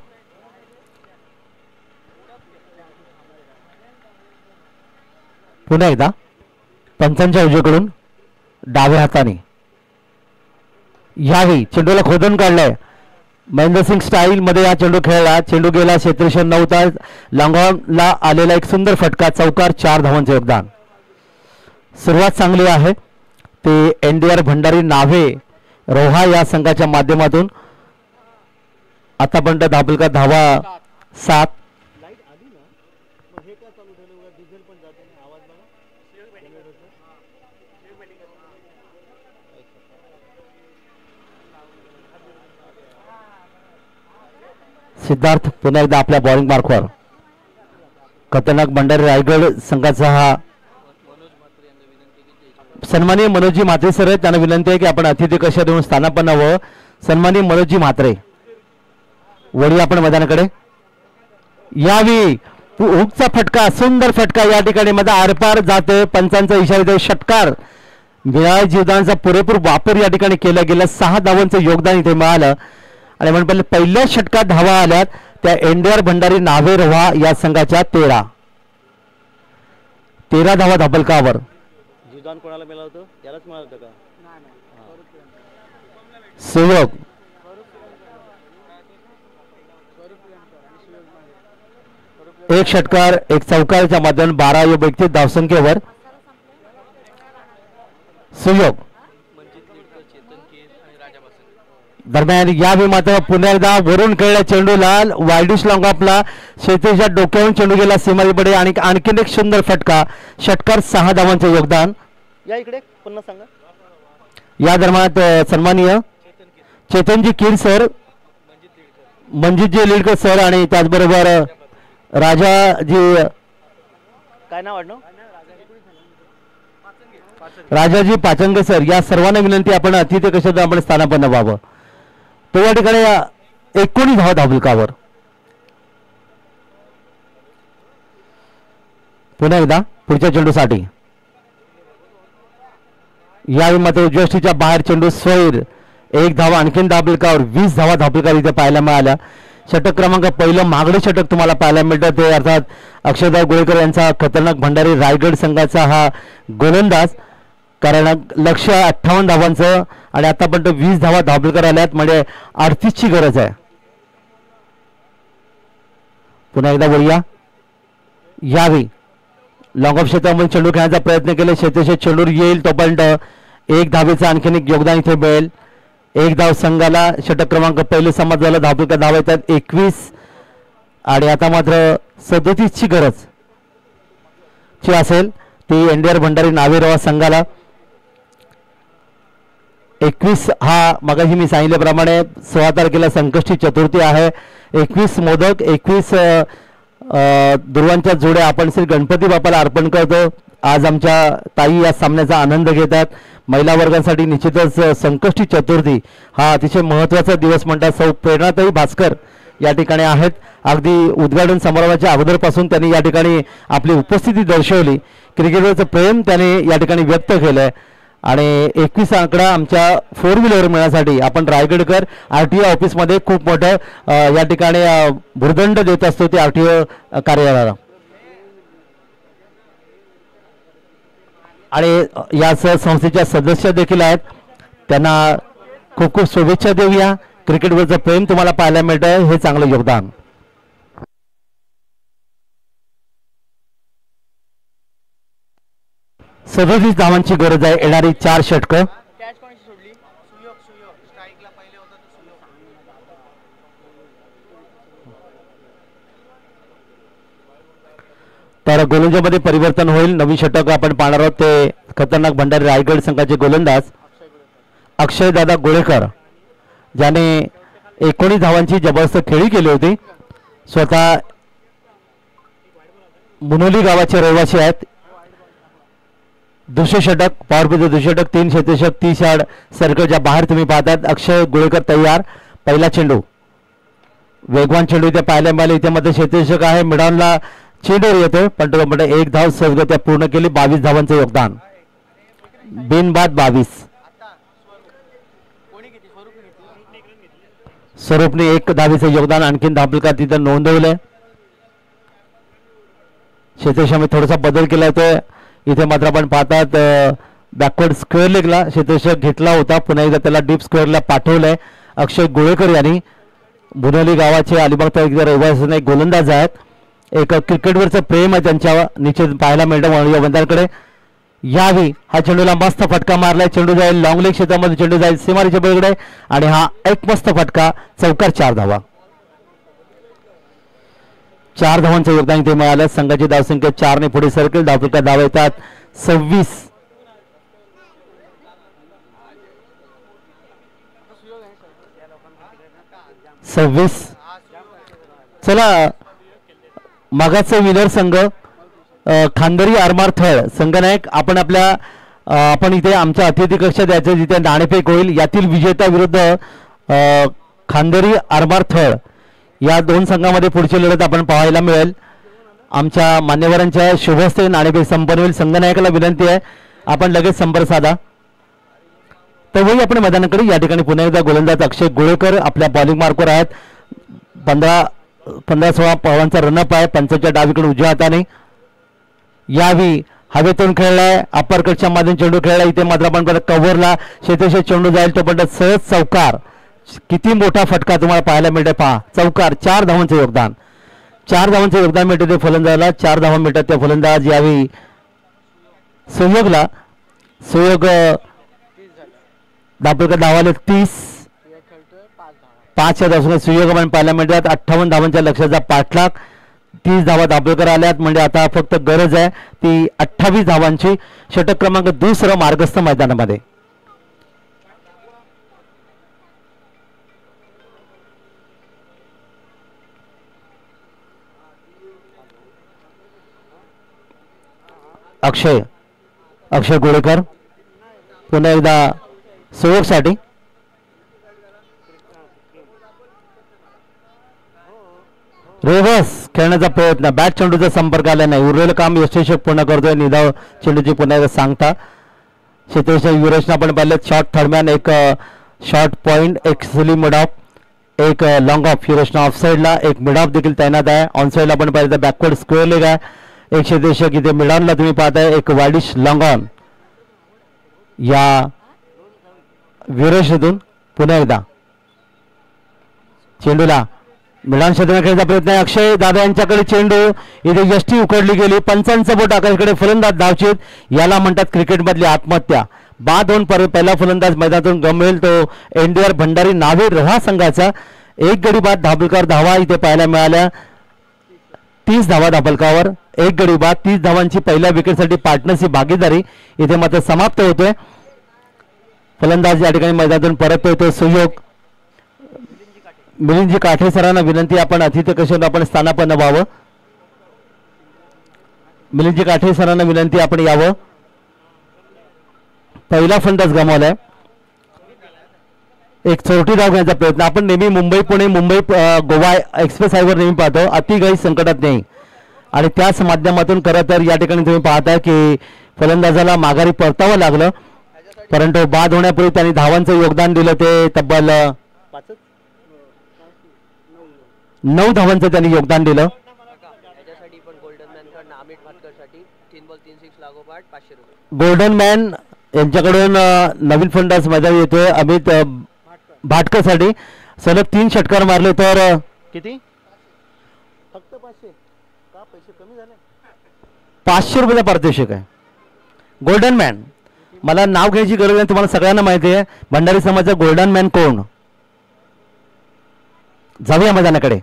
पुन्हा एकदा पंचांच्या उजवीकडून डाव्या हाताने यावेळी चेंडूला खोदून काढलाय. महेंद्रसिंग स्टाईल मध्ये हा चेंडू खेळला. चेंडू गेला क्षेत्ररक्षण नव्हता. लॉंगॉनला आलेला एक सुंदर फटका. चौकार, 4 धावांचे योगदान. सुरुवात चांगली आहे. ते एनडीआर भंडारी नावे रोहा या संघाच्या माध्यमातून आतापर्यंत धाबलका धावा 7. सिद्धार्थ पुन्हा एकदा आपल्या बॉलिंग मार्कवर. खतरनाक भंडारी रायगड संघाचा हा सन्माननीय मनोजी म्हात्रे सर आहेत. त्यांना विनंती आहे की आपण अतिथी कशा देऊन स्थानापन्न व्हावं. सन्माननीय मनोजी म्हात्रे. वळी आपण मैदानाकडे. यावेळी हुकचा फटका, सुंदर फटका या ठिकाणी मध्ये आरपार जाते. पंचांचा इशारा देऊ. षटकार. मिळालेल्या जीवदानाचा पुरेपूर वापर या ठिकाणी केला गेला. 6 धावांचं योगदान इथे मिळालं आणि म्हणून पहिल्या षटकात धावा आल्यात त्या एनडीआर भंडारी नावे रोहा या संघाच्या 13 धावा धाबलकावर. जीवदान कोणाला मिळालं होतं? यालाच मिळालं होतं का? सेवक. एक षटकार, एक चौकारच्या माध्यमातून 12 व्यक्ती धावसंख्येवर सुयोग. दरम्यान यावेळी मात्र पुन्हा एकदा वरून खेळल्या चेंडूला वायडिश लॉंग ऑफला शेतीच्या डोक्यावरून चेंडू गेला सीमारेकडे आणि आणखीन एक सुंदर फटका. षटकार, 6 धावांचे योगदान. या इकडे पुन्हा सांगा. या दरम्यान सन्माननीय चेतनजी कीर सर, मंजितजी लिडकर सर आणि त्याचबरोबर राजाजी, काय नाव आडनाव? राजाजी पाचंगे सर, या सर्वांना विनंती आपण अतिथी कशात आपण स्थानापन्न व्हावं. तो या ठिकाणी 19 धावा धाबलकावर. पुन्हा एकदा पुढच्या चेंडूसाठी यावेळी मात्र उजव्या बाहेर चेंडू स्वैर. 1 धावा आणखीन धाबलकावर. 20 धावा धाबलकार इथे पाहायला मिळाल्या. षटक क्रमांक पहिलं मागडे षटक तुम्हाला पाहायला मिळतं ते अर्थात अक्षयदार गोळेकर यांचा खतरनाक भंडारी रायगड संघाचा हा गोलंदाज. कारण लक्ष्य 58 धावांचं आणि आतापर्यंत 20 धावा धाबलकर आल्यात म्हणजे 38 ची गरज आहे. पुन्हा एकदा वळूया. यावेळी लॉंग ऑफ क्षेत्रामध्ये चेंडू खेळण्याचा प्रयत्न केले. क्षेत्रक्षक चेंडूर येईल तोपर्यंत 1 धावेचं आणखीन एक योगदान इथे मिळेल. 1 धाव संघाला. षटक क्रमांक पहिले समाजाला धाबलकर धावा येतात 21 आणि आता मात्र 37 ची गरज ची असेल. ती एनडीआर भंडारी नावेरवा संघाला. 21 हा मगाशी मी सांगितल्याप्रमाणे 16 तारखेला संकष्टी चतुर्थी आहे. 21 मोदक 21 दुर्वांच्या जोड्या आपण श्री गणपती बाप्पाला अर्पण करतो. आज आमच्या ताई या सामन्याचा आनंद घेतात. महिला वर्गासाठी निश्चितच संकष्टी चतुर्थी हा अतिशय महत्त्वाचा दिवस म्हणतात. सौ प्रेरणाताई भास्कर या ठिकाणी आहेत. अगदी उद्घाटन समारंभाच्या अगोदरपासून त्यांनी या ठिकाणी आपली उपस्थिती दर्शवली. क्रिकेटवरचं प्रेम त्याने या ठिकाणी व्यक्त केलं आहे. आणि 21 आकडा आमच्या 4 व्हीलर मिळण्यासाठी आपण रायगडकर RTO ऑफिसमध्ये खूप मोठं या ठिकाणी भुर्दंड देत असतो ते RTO कार्यालयाला. आणि या संस्थेच्या सदस्य देखील आहेत. त्यांना खूप खूप शुभेच्छा देऊया. क्रिकेटवरचं प्रेम तुम्हाला पाहायला मिळतं हे चांगलं योगदान. सदोतीस धावांची गरज आहे. येणारी 4 षटकं. तर गोलंदाजामध्ये परिवर्तन होईल. नवीन षटक आपण पाहणार आहोत. ते खतरनाक भंडारी रायगड संघाचे गोलंदाज अक्षय दादा गोळेकर, ज्याने 19 धावांची जबरदस्त खेळी केली होती. स्वतः मुनोली गावाचे रहिवासी आहेत. दुसरे षटक पॉवर प्लेचं दुसरे षटक 3 क्षेत्ररक्षक 30 यार्ड सर्कलच्या बाहेर तुम्ही पाहतात. अक्षय गोळेकर तयार. पहिला चेंडू वेगवान चेंडू इथे पाहायला मिळाले. इथे मध्ये क्षेत्ररक्षक आहे. मिडॉनला चेंडूवर येतो पण तो म्हणजे 1 धाव सहजगत्या पूर्ण केली. 22 धावांचं योगदान. बिनबाद 22. स्वरूपने 1 धावेचं योगदान आणखीन धापलका तिथं नोंदवलंय. क्षेत्ररक्षकामध्ये थोडासा बदल केला होता. इथे मात्र आपण पाहतात बॅकवर्ड स्क्वेअर लेगला क्षेत्ररक्षक घेतला होता. पुन्हा एकदा त्याला डीप स्क्वेअरला पाठवलंय. अक्षय गोळेकर यांनी बुनोली गावाचे अलिबाग तालुक्याचे रहिवासी एक गोलंदाज आहेत. एक क्रिकेटवरचं प्रेम आहे त्यांच्या निश्चित पाहायला मिळतं या बंदांकडे. यावी हा चेंडूला मस्त फटका मारलाय. चेंडू जाईल लॉंग लेग क्षेत्रामध्ये. चेंडू जाईल सीमारेच्या पलीकडे आणि हा एक मस्त फटका. चौकार 4 धावा. 4 धावांचं योगदान इथे मिळालं. संघाची धावसंख्या 4 ने पुढे सरकेल. धावफलका धावा येतात 26. चला मागाचं विनर संघ खांदरी आरमार थळ संघनायक आपण आपण इथे आमच्या अतिथी कक्षात द्यायचं जिथे नाणेफेक होईल. यातील विजेता विरुद्ध खांदरी आरमार थळ या 2 संघामध्ये पुढची लढत आपण पाहायला मिळेल. आमच्या मान्यवरांच्या शुभहस्ते नाणेफेक संपन्न होईल. संघनायकाला विनंती आहे आपण लगेच संपर्क साधा. तर आपण मैदानाकडे या ठिकाणी पुन्हा एकदा गोलंदाज अक्षय गोळेकर आपल्या बॉलिंग मार्कवर आहेत. 15-16 पॉईंटचा रनअप आहे. पंचाच्या डावीकडून उजव्या हाताने. यावी हवेतून खेळलाय. अप्परकटच्या माध्यम चेंडू खेळला. इथे मात्र आपण परत कव्हरला क्षेत्ररक्षक चेंडू जाईल तो पण सहज चौकार. किती मोठा फटका तुम्हाला पाहायला मिळते पहा. चौकार. 4 धावांचं योगदान. 4 धावांचं योगदान मिळते ते फलंदाजाला. 4 धावा मिळतात त्या फलंदाज यावी सुयोगला. सुयोग धापलकर धावाले 30. 5 धावा सुयोग आपण पाहायला मिळतात. 58 धावांच्या लक्ष्याचा पाठलाग. 30 धावा धापलकर आल्यात म्हणजे आता फक्त गरज आहे ती 28 धावांची. षटक क्रमांक 2 मार्गस्थ मैदानामध्ये. अक्षय गोळेकर पुन्हा एकदा सुयोगसाठी. रेव्हर्स खेळण्याचा प्रयत्न. बॅट चेंडूचा संपर्क आला नाही. उरलेलं काम यशस्वी पूर्ण करतोय. निधाव चेंडूची पुन्हा एकदा सांगता. क्षेत्ररक्षक युवराजनं आपण पाहिलं. शॉर्ट थर्डमॅन एक शॉर्ट पॉईंट एक स्लिम मिड ऑफ एक लॉंग ऑफ. युवराजनं ऑफ साईडला एक मिड ऑफ देखील तैनात आहे. ऑन साईडला आपण पाहिलं बॅकवर्ड स्क्वेअर लेग आहे. एक क्षेत्ररक्षक इथे मिडॉनला तुम्ही पाहताय. एक वाडिश लॉंग ऑन. या विरोशातून पुन्हा एकदा चेंडूला मिडॉन क्षेत्रात खेळण्याचा प्रयत्न आहे. अक्षय दादा यांच्याकडे चेंडू. इथे यष्टी उकडली गेली. 55 बोट आकाशाकडे फलंदाज धावचीत. याला म्हणतात क्रिकेटमधली आत्महत्या. बाद होऊन पहिला फलंदाज मैदानातून गमवेल तो एनडीआर भंडारी नावे रहा संघाचा. 1 गडी बाद धाबलकर धावा इथे पाहायला मिळाल्या. 30 धावा धापलकावर, एक गडी बाद. 30 धावांची पहिल्या विकेटसाठी पार्टनरची भागीदारी इथे मात्र समाप्त होतोय. फलंदाज या ठिकाणी मैदानातून परत येतोय सुयोग. मिलिंदजी काठे सरांना विनंती, आपण अतिथी कशावर आपण स्थानापन्न व्हावं. मिलिंदजी काठे सरांना विनंती, आपण यावं. पहिला फलंदाज गमावलाय. एक चौथी धाव घेण्याचा प्रयत्न. आपण नेहमी मुंबई पुणे मुंबई गोवा एक्सप्रेस हायवेवर नेहमी पाहतो, अतिघाई संकटात नाही. आणि त्याच माध्यमातून खरं तर या ठिकाणी तुम्ही पाहताय की फलंदाजाला माघारी परतावं लागलं, परंतु बाद होण्यापूर्वी त्यांनी धावांचं योगदान दिलं. ते तब्बल 9 धावांचं त्यांनी योगदान दिलं. गोल्डन मॅन यांच्याकडून नवीन फलंदाज मैदानी येतोय अमित भाटकर साठी. सलग 3 षटकार मारले तर किती, फक्त 500 का पैसे कमी झाले. 500 रुपयाचा पारितोषिक आहे. गोल्डन मॅन, मला नाव घ्यायची गरज नाही, तुम्हाला सगळ्यांना माहिती आहे भंडारी समाजाचा गोल्डन मॅन कोण. जाऊया मैदानाकडे.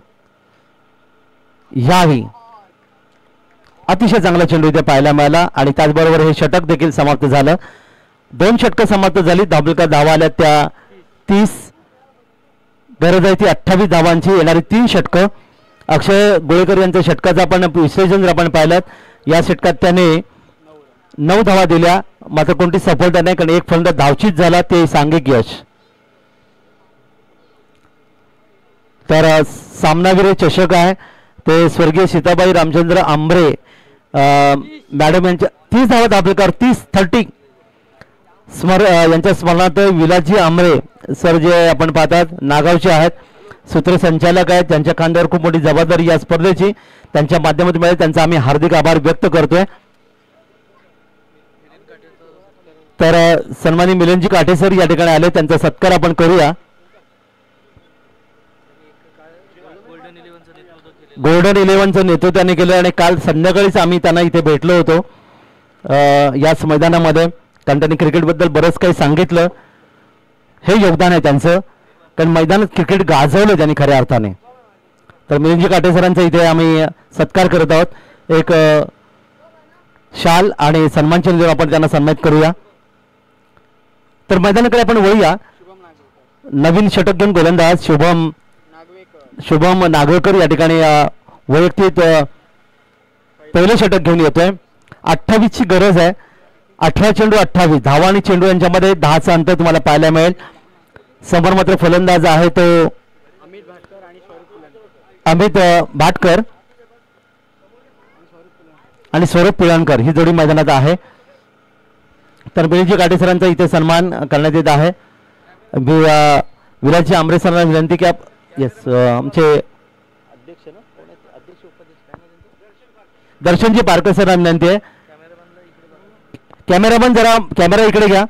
याही अतिशय चांगला चेंडू इथे पाहायला मिळाला आणि त्याचबरोबर हे षटक देखील समाप्त झालं. 2 षटकं समाप्त झाली. धाबलका धावा आल्या त्या 30, गरज आहे ती 28 धावांची. येणारी 3 षटकं. अक्षय गोळेकर यांच्या षटकाचं आपण विश्लेषण जर आपण पाहिलं, या षटकात त्याने 9 धावा दिल्या, मात्र कोणती सफलता नाही, कारण एक फलंदाज धावचीत झाला, ते सांघिक यश. तर सामनावीर चषक आहे ते स्वर्गीय सीताबाई रामचंद्र आंबरे मॅडम यांच्या 30 धावा धाबलेकर 30 यांच्या स्मरणार्थ विलासजी आंबरे सर जे आपण पाहतात नागावचे आहेत, सूत्रसंचालक आहेत, त्यांच्या खांद्यावर खूप मोठी जबाबदारी या स्पर्धेची त्यांच्या माध्यमातून मिळेल, त्यांचा आम्ही हार्दिक आभार व्यक्त करतोय. तर सन्माननीय मिलिंदजी काठे सर या ठिकाणी आले, त्यांचा सत्कार आपण करूया. गोल्डन 11चं नेतृत्व त्यांनी केलं आणि काल संध्याकाळीच आम्ही त्यांना इथे भेटलो होतो याच मैदानामध्ये, कारण त्यांनी क्रिकेटबद्दल बरंच काही सांगितलं. हे योगदान आहे त्यांचं, कारण मैदानात क्रिकेट गाजवलं त्यांनी खऱ्या अर्थाने. तर मिलिंदजी काटे सरांचा इथे आम्ही सत्कार करत आहोत. एक शाल आणि सन्मान चिन्ह देऊन आपण त्यांना सन्मानित करूया. तर मैदानाकडे आपण वळूया. नवीन षटक घेऊन गोलंदाज शुभम नागवेकर या ठिकाणी वैयक्तिक पहिले षटक घेऊन येतोय. 28 ची गरज आहे. 18 चेंडू 28 धावा आणि चेंडू यांच्यामध्ये 10चा अंतर तुम्हाला पाहायला मिळेल. समोर मात्र फलंदाज आहे तो अमित भाटकर आणि स्वरूप पिळणकर ही जोडी मैदानात आहे. तर मिलिंदजी काटे सरांचा इथे सन्मान करण्यात येत आहे. विलासजी आंबरे सरांना विनंती की येस आमचे अध्यक्ष ना, अध्यक्ष उपाध्यक्ष दर्शनजी पारकर सरांना विनंती आहे. कॅमेरामन जरा कॅमेरा इकडे घ्या,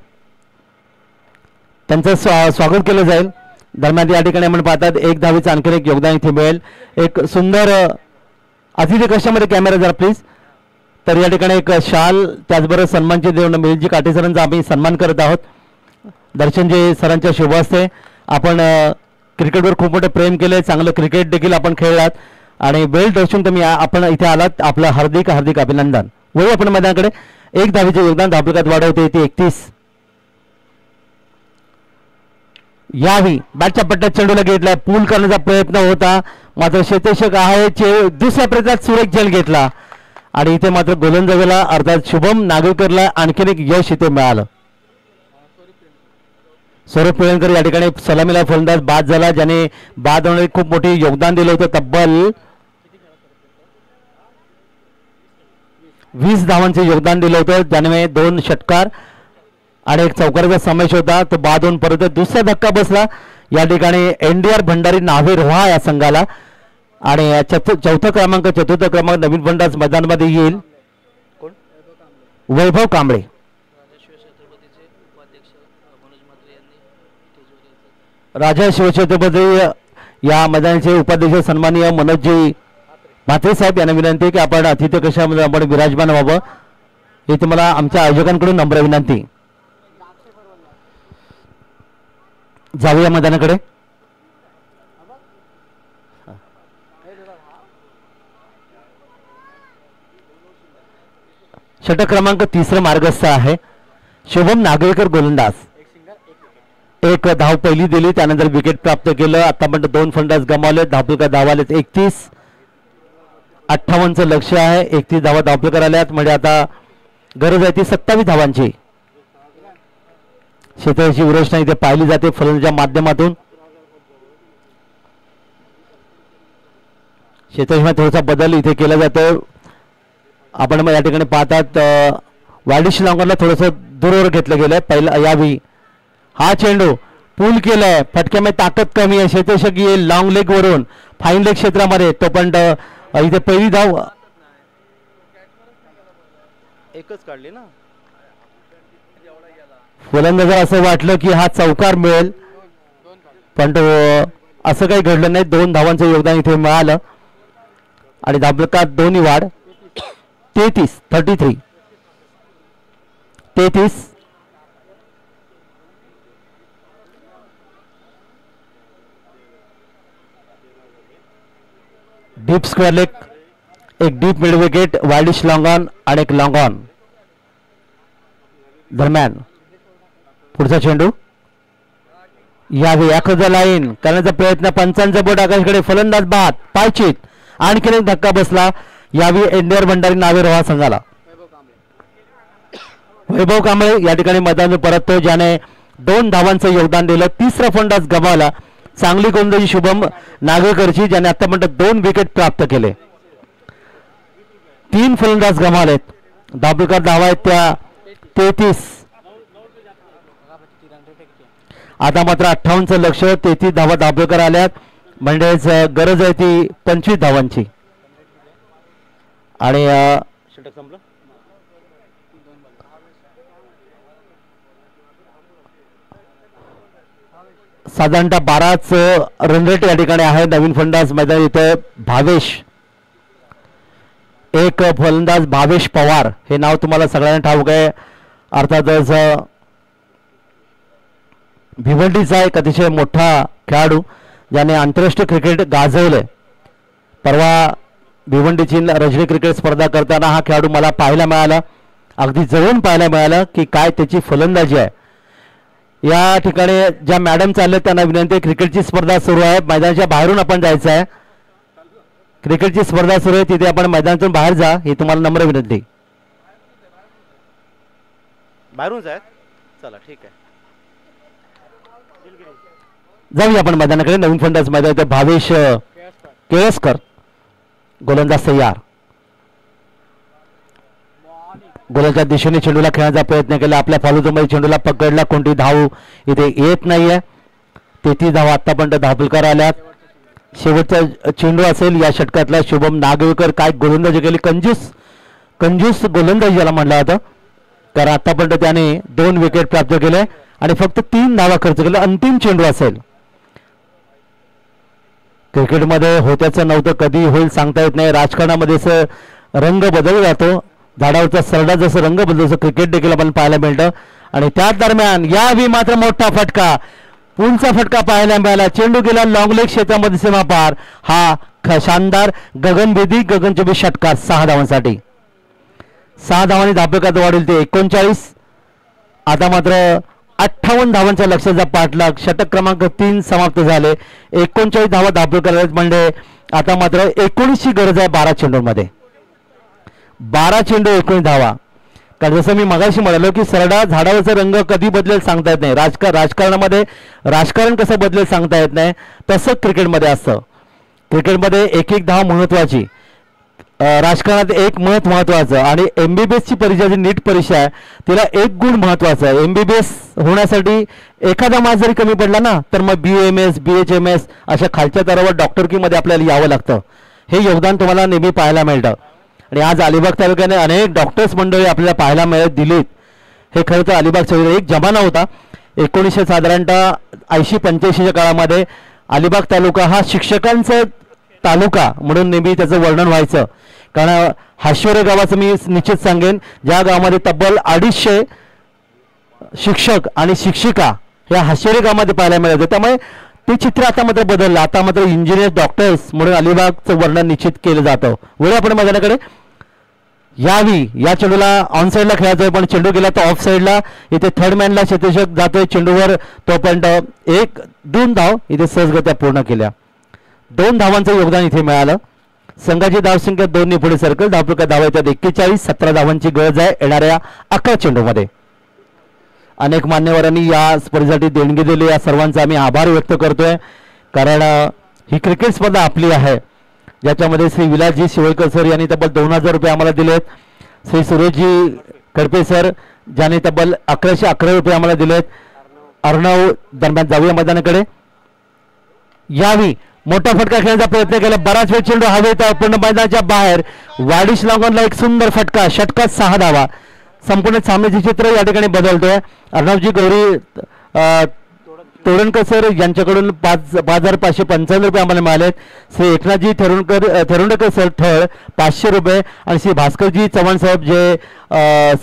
त्यांचं स्वागत केलं जाईल. दरम्यान या ठिकाणी आपण पाहतात 1 धावेचं आणखी एक योगदान इथे मिळेल. एक सुंदर अतिथी कक्षामध्ये कॅमेरा जरा प्लीज. तर या ठिकाणी एक शाल त्याचबरोबर सन्मानचे देऊन मिलिंदजी काटे सरांचा आम्ही सन्मान करत आहोत. दर्शनजी सरांच्या शुभ हस्ते. आपण क्रिकेटवर खूप मोठे प्रेम केले, चांगलं क्रिकेट देखील आपण खेळलात आणि वेळ दर्शून तुम्ही आपण इथे आलात, आपलं हार्दिक हार्दिक अभिनंदन. वळू आपण मैदानाकडे. 1 धावेचे योगदान धाबलकात वाढवते ते 31. यावी बॅटच्या पट्ट्यात चेंडूला घेतला, पूल करण्याचा प्रयत्न होता, मात्र शेतेशक आहे दुसऱ्या प्रयत्नात सुरेख झेल घेतला आणि इथे मात्र गोलंदाजाला अर्थात शुभम नागवेकरला आणखीन एक यश इथे मिळालं. स्वरूप पिळणकर या ठिकाणी सलामीला फलंदाज बाद झाला, ज्याने बाद होण्यासाठी खूप मोठी योगदान दिलं होतं. तब्बल 20 धावांचे योगदान दिलं होतं, ज्याने 2 षटकार आणि एक चौकाराचा समावेश होता. तो बाद होऊन परत दुसरा धक्का बसला या ठिकाणी एनडीआर भंडारी नावे रोहा या संघाला आणि चौथा क्रमांक चतुर्थ क्रमांक नवीन फलंदाज मैदानामध्ये येईल वैभव कांबळे. राजा शिवछत्रपती या मैदानाचे उपाध्यक्ष सन्माननीय मनोजजी म्हात्रे साहेब यांना विनंती की आपण अतिथी कक्षामध्ये आपण विराजमान व्हावं, हे तुम्हाला आमच्या आयोजकांकडून नम्र विनंती. जाऊया मैदानाकडे. षटक क्रमांक 3 मार्गस्थ आहे शुभम नागवेकर गोलंदाज. एक धाव पहिली दिली त्यानंतर विकेट प्राप्त केलं. आतापर्यंत 2 फलंदाज गमावले. धावफलका धावाले 31. 58चं लक्ष आहे. 31 धावा धावफलकार आल्यात म्हणजे आता गरज आहे ती 27 धावांची. क्षेत्राची विरचना इथे पाहिली जाते फलंदाजाच्या माध्यमातून. क्षेत्रामध्ये थोडासा बदल इथे केला जातो. आपण या ठिकाणी पाहतात वायडिश लॉंगरला थोडंसं दूरवर घेतलं गेलंय. पहिला यावी हा चेंडू पूल केलाय. फटक्यामध्ये ताकद कमी आहे. क्षेत्ररक्षक येईल लॉंग लेग वरून फाईन लेग क्षेत्रामध्ये. तो पण इथे पहिली धाव एकच काढली ना. फलंदाजाला असं वाटलं की हा चौकार मिळेल पण तो असं काही घडलं नाही. 2 धावांचं योगदान इथे मिळालं आणि धावफलकात दोन्ही वाढ 33. डीप स्क्वेअर लेग, एक deep mid wicket wide-ish long on आणि एक लॉंग ऑन दरम्यान. पुढचा चेंडू यावे एखादा लाईन करण्याचा प्रयत्न. पंचांचा बोट आकाशाकडे. फलंदाज बाद पायचीत. आणखीन एक धक्का बसला यावी एनडीआर भंडारी नावे रोहा संघाला. वैभव कांबळे या ठिकाणी मैदानात परततो ज्याने 2 धावांचं योगदान दिलं. 3रा फलंदाज गमावला. चांगली गोलंदाजी शुभम नागवेकरची ज्याने आतापर्यंत 2 विकेट प्राप्त केले. 3 फलंदाज गमावलेत. धावफलकार धावा आहेत त्या 33. आता मात्र 58चं लक्ष. 33 धावा धावफलकार आल्यात म्हणजेच गरज आहे ती 25 धावांची. आणि षटक संपलं. साधारणतः 12च रन रेट या ठिकाणी आहे. नवीन फलंदाज मैदान इथे भावेश. एक फलंदाज भावेश पवार हे नाव तुम्हाला सगळ्यांना ठाऊक आहे. अर्थातच भिवंडीचा एक अतिशय मोठा खेळाडू ज्याने आंतरराष्ट्रीय क्रिकेट गाजवले. परवा भिवंडीची रजनी क्रिकेट स्पर्धा करताना हा खेळाडू मला पाहायला मिळाला. अगदी जवळून पाहायला मिळालं की काय त्याची फलंदाजी आहे. या ठिकाणी ज्या मॅडम चालले त्यांना विनंती. क्रिकेटची स्पर्धा सुरू आहे. मैदानाच्या बाहेरून आपण जायचं आहे. क्रिकेटची स्पर्धा सुरू आहे तिथे आपण मैदानातून बाहेर जा ही तुम्हाला नम्र विनंती. बाहेरून जाय. चला ठीक आहे. जाऊया आपण मैदानाकडे. नवीन फलंदाज मैदान इथे भावेश केळसकर. गोलंदाज तयार. गोलाच्या दिशेने चेंडूला खेळण्याचा प्रयत्न केला. आपल्या फॉलोमध्ये चेंडूला पकडला. कोणती धाव इथे येत नाहीये. 33 धावा आतापर्यंत धावफलकार आल्यात. शेवटचा चेंडू असेल या षटकातला. शुभम नागवेकर काय गोलंदाजी केली. कंजूस गोलंदाजी याला म्हटलं जातं कारण आतापर्यंत त्याने 2 विकेट प्राप्त केले आणि फक्त 3 धावा खर्च केल्या. अंतिम चेंडू असेल. क्रिकेटमध्ये होत्याचं नव्हतं कधी होईल सांगता येत नाही. राजकारणामध्ये रंग बदलला जातो. झाडावरचा सरडा जसं रंग बदलतो क्रिकेट देखील आपण पाहायला मिळतं. आणि त्याच दरम्यान यावेळी मात्र मोठा फटका पुलचा फटका पाहायला मिळाला. चेंडू गेला लॉंग लेग क्षेत्रामध्ये सीमापार. हा शानदार गगनभेदी गगनचुंबी षटकार 6 धावांसाठी. 6 धावांनी धावफलकात वाढेल ते 39. आता मात्र 58 धावांच्या लक्ष्याचा पाठलाग. षटक क्रमांक 3 समाप्त झाले. 39 धावा धावफलकार म्हणजे आता मात्र 19ची गरज आहे 12 चेंडूमध्ये. 12 चेंडू 19 धावा. कारण जसं मी मगाशी म्हणालो की सरडा झाडावरचा रंग कधी बदलेल सांगता येत नाही. राजकारणामध्ये राजकारण कसं बदलेल सांगता येत नाही तसं क्रिकेटमध्ये असतं. क्रिकेटमध्ये एक धाव महत्वाची. राजकारणात एक मत महत्वाचं आणि MBBSची परीक्षा जी नीट परीक्षा आहे तिला 1 गुण महत्वाचा आहे. MBBS होण्यासाठी एखादा मार्क जरी कमी पडला ना तर मग BAMS BHMS अशा खालच्या स्तरावर डॉक्टरकीमध्ये आपल्याला यावं लागतं. हे योगदान तुम्हाला नेहमी पाहायला मिळतं. आणि आज अलिबाग तालुक्याने अनेक डॉक्टर्स मंडळी आपल्याला पाहायला दिलीत. हे खरं तर अलिबागचा एक जमाना होता. 1900 साधारणतः 80-85च्या काळामध्ये अलिबाग तालुका हा शिक्षकांचा तालुका म्हणून नेहमी त्याचं वर्णन व्हायचं. कारण हाश्वरे गावाचं मी निश्चित सांगेन ज्या गावामध्ये तब्बल 250 शिक्षक आणि शिक्षिका या हाश्वरे गावामध्ये पाहायला मिळायचं. त्यामुळे ते चित्र आता मात्र बदललं. आता मात्र इंजिनियर डॉक्टर्स म्हणून अलिबागचं वर्णन निश्चित केलं जातं. वळू आपण मैदानाकडे. यावी या चेंडूला ऑन साईडला खेळायचोय पण चेंडू गेला तो ऑफ साईडला. इथे थर्ड मॅनला क्षेत्ररक्षक जातोय चेंडूवर तोपर्यंत 1-2 धाव इथे सहजगत्या पूर्ण केल्या. 2 धावांचं योगदान इथे मिळालं. संघाची धावसंख्या 2 पुढे सर्कल. धावफलकात धावा येतात 41. 17 धावांची गरज आहे येणाऱ्या 11 चेंडूमध्ये. अनेक मान्यवरांनी या स्पर्धेसाठी देणगी दिली. या सर्वांचा आम्ही आभार व्यक्त करतोय कारण ही क्रिकेट स्पर्धा आपली आहे ज्याच्यामध्ये श्री विलासजी शिवळकर सर यांनी तब्बल 2000 रुपये आम्हाला दिलेत. श्री सुरेशजी कडपे सर ज्याने तब्बल 1111 रुपये आम्हाला दिलेत. अर्णव दरम्यान जाऊया मैदानाकडे. यावी मोठा फटका खेळण्याचा प्रयत्न केला. बराच वेळ चेंडू हवेत पूर्ण मैदानाच्या बाहेर. वाडिश लागूनला एक सुंदर फटका. षटकात 6 धावा. संपूर्ण सामन्याचे चित्र या ठिकाणी बदलतोय. अर्णवजी गौरी तोडणकर सर यांच्याकडून 5,555 रुपये आम्हाला मिळालेत. श्री एकनाथजी थेरुंडकर सर ठळ 500 रुपये आणि श्री भास्करजी चव्हाण साहेब जे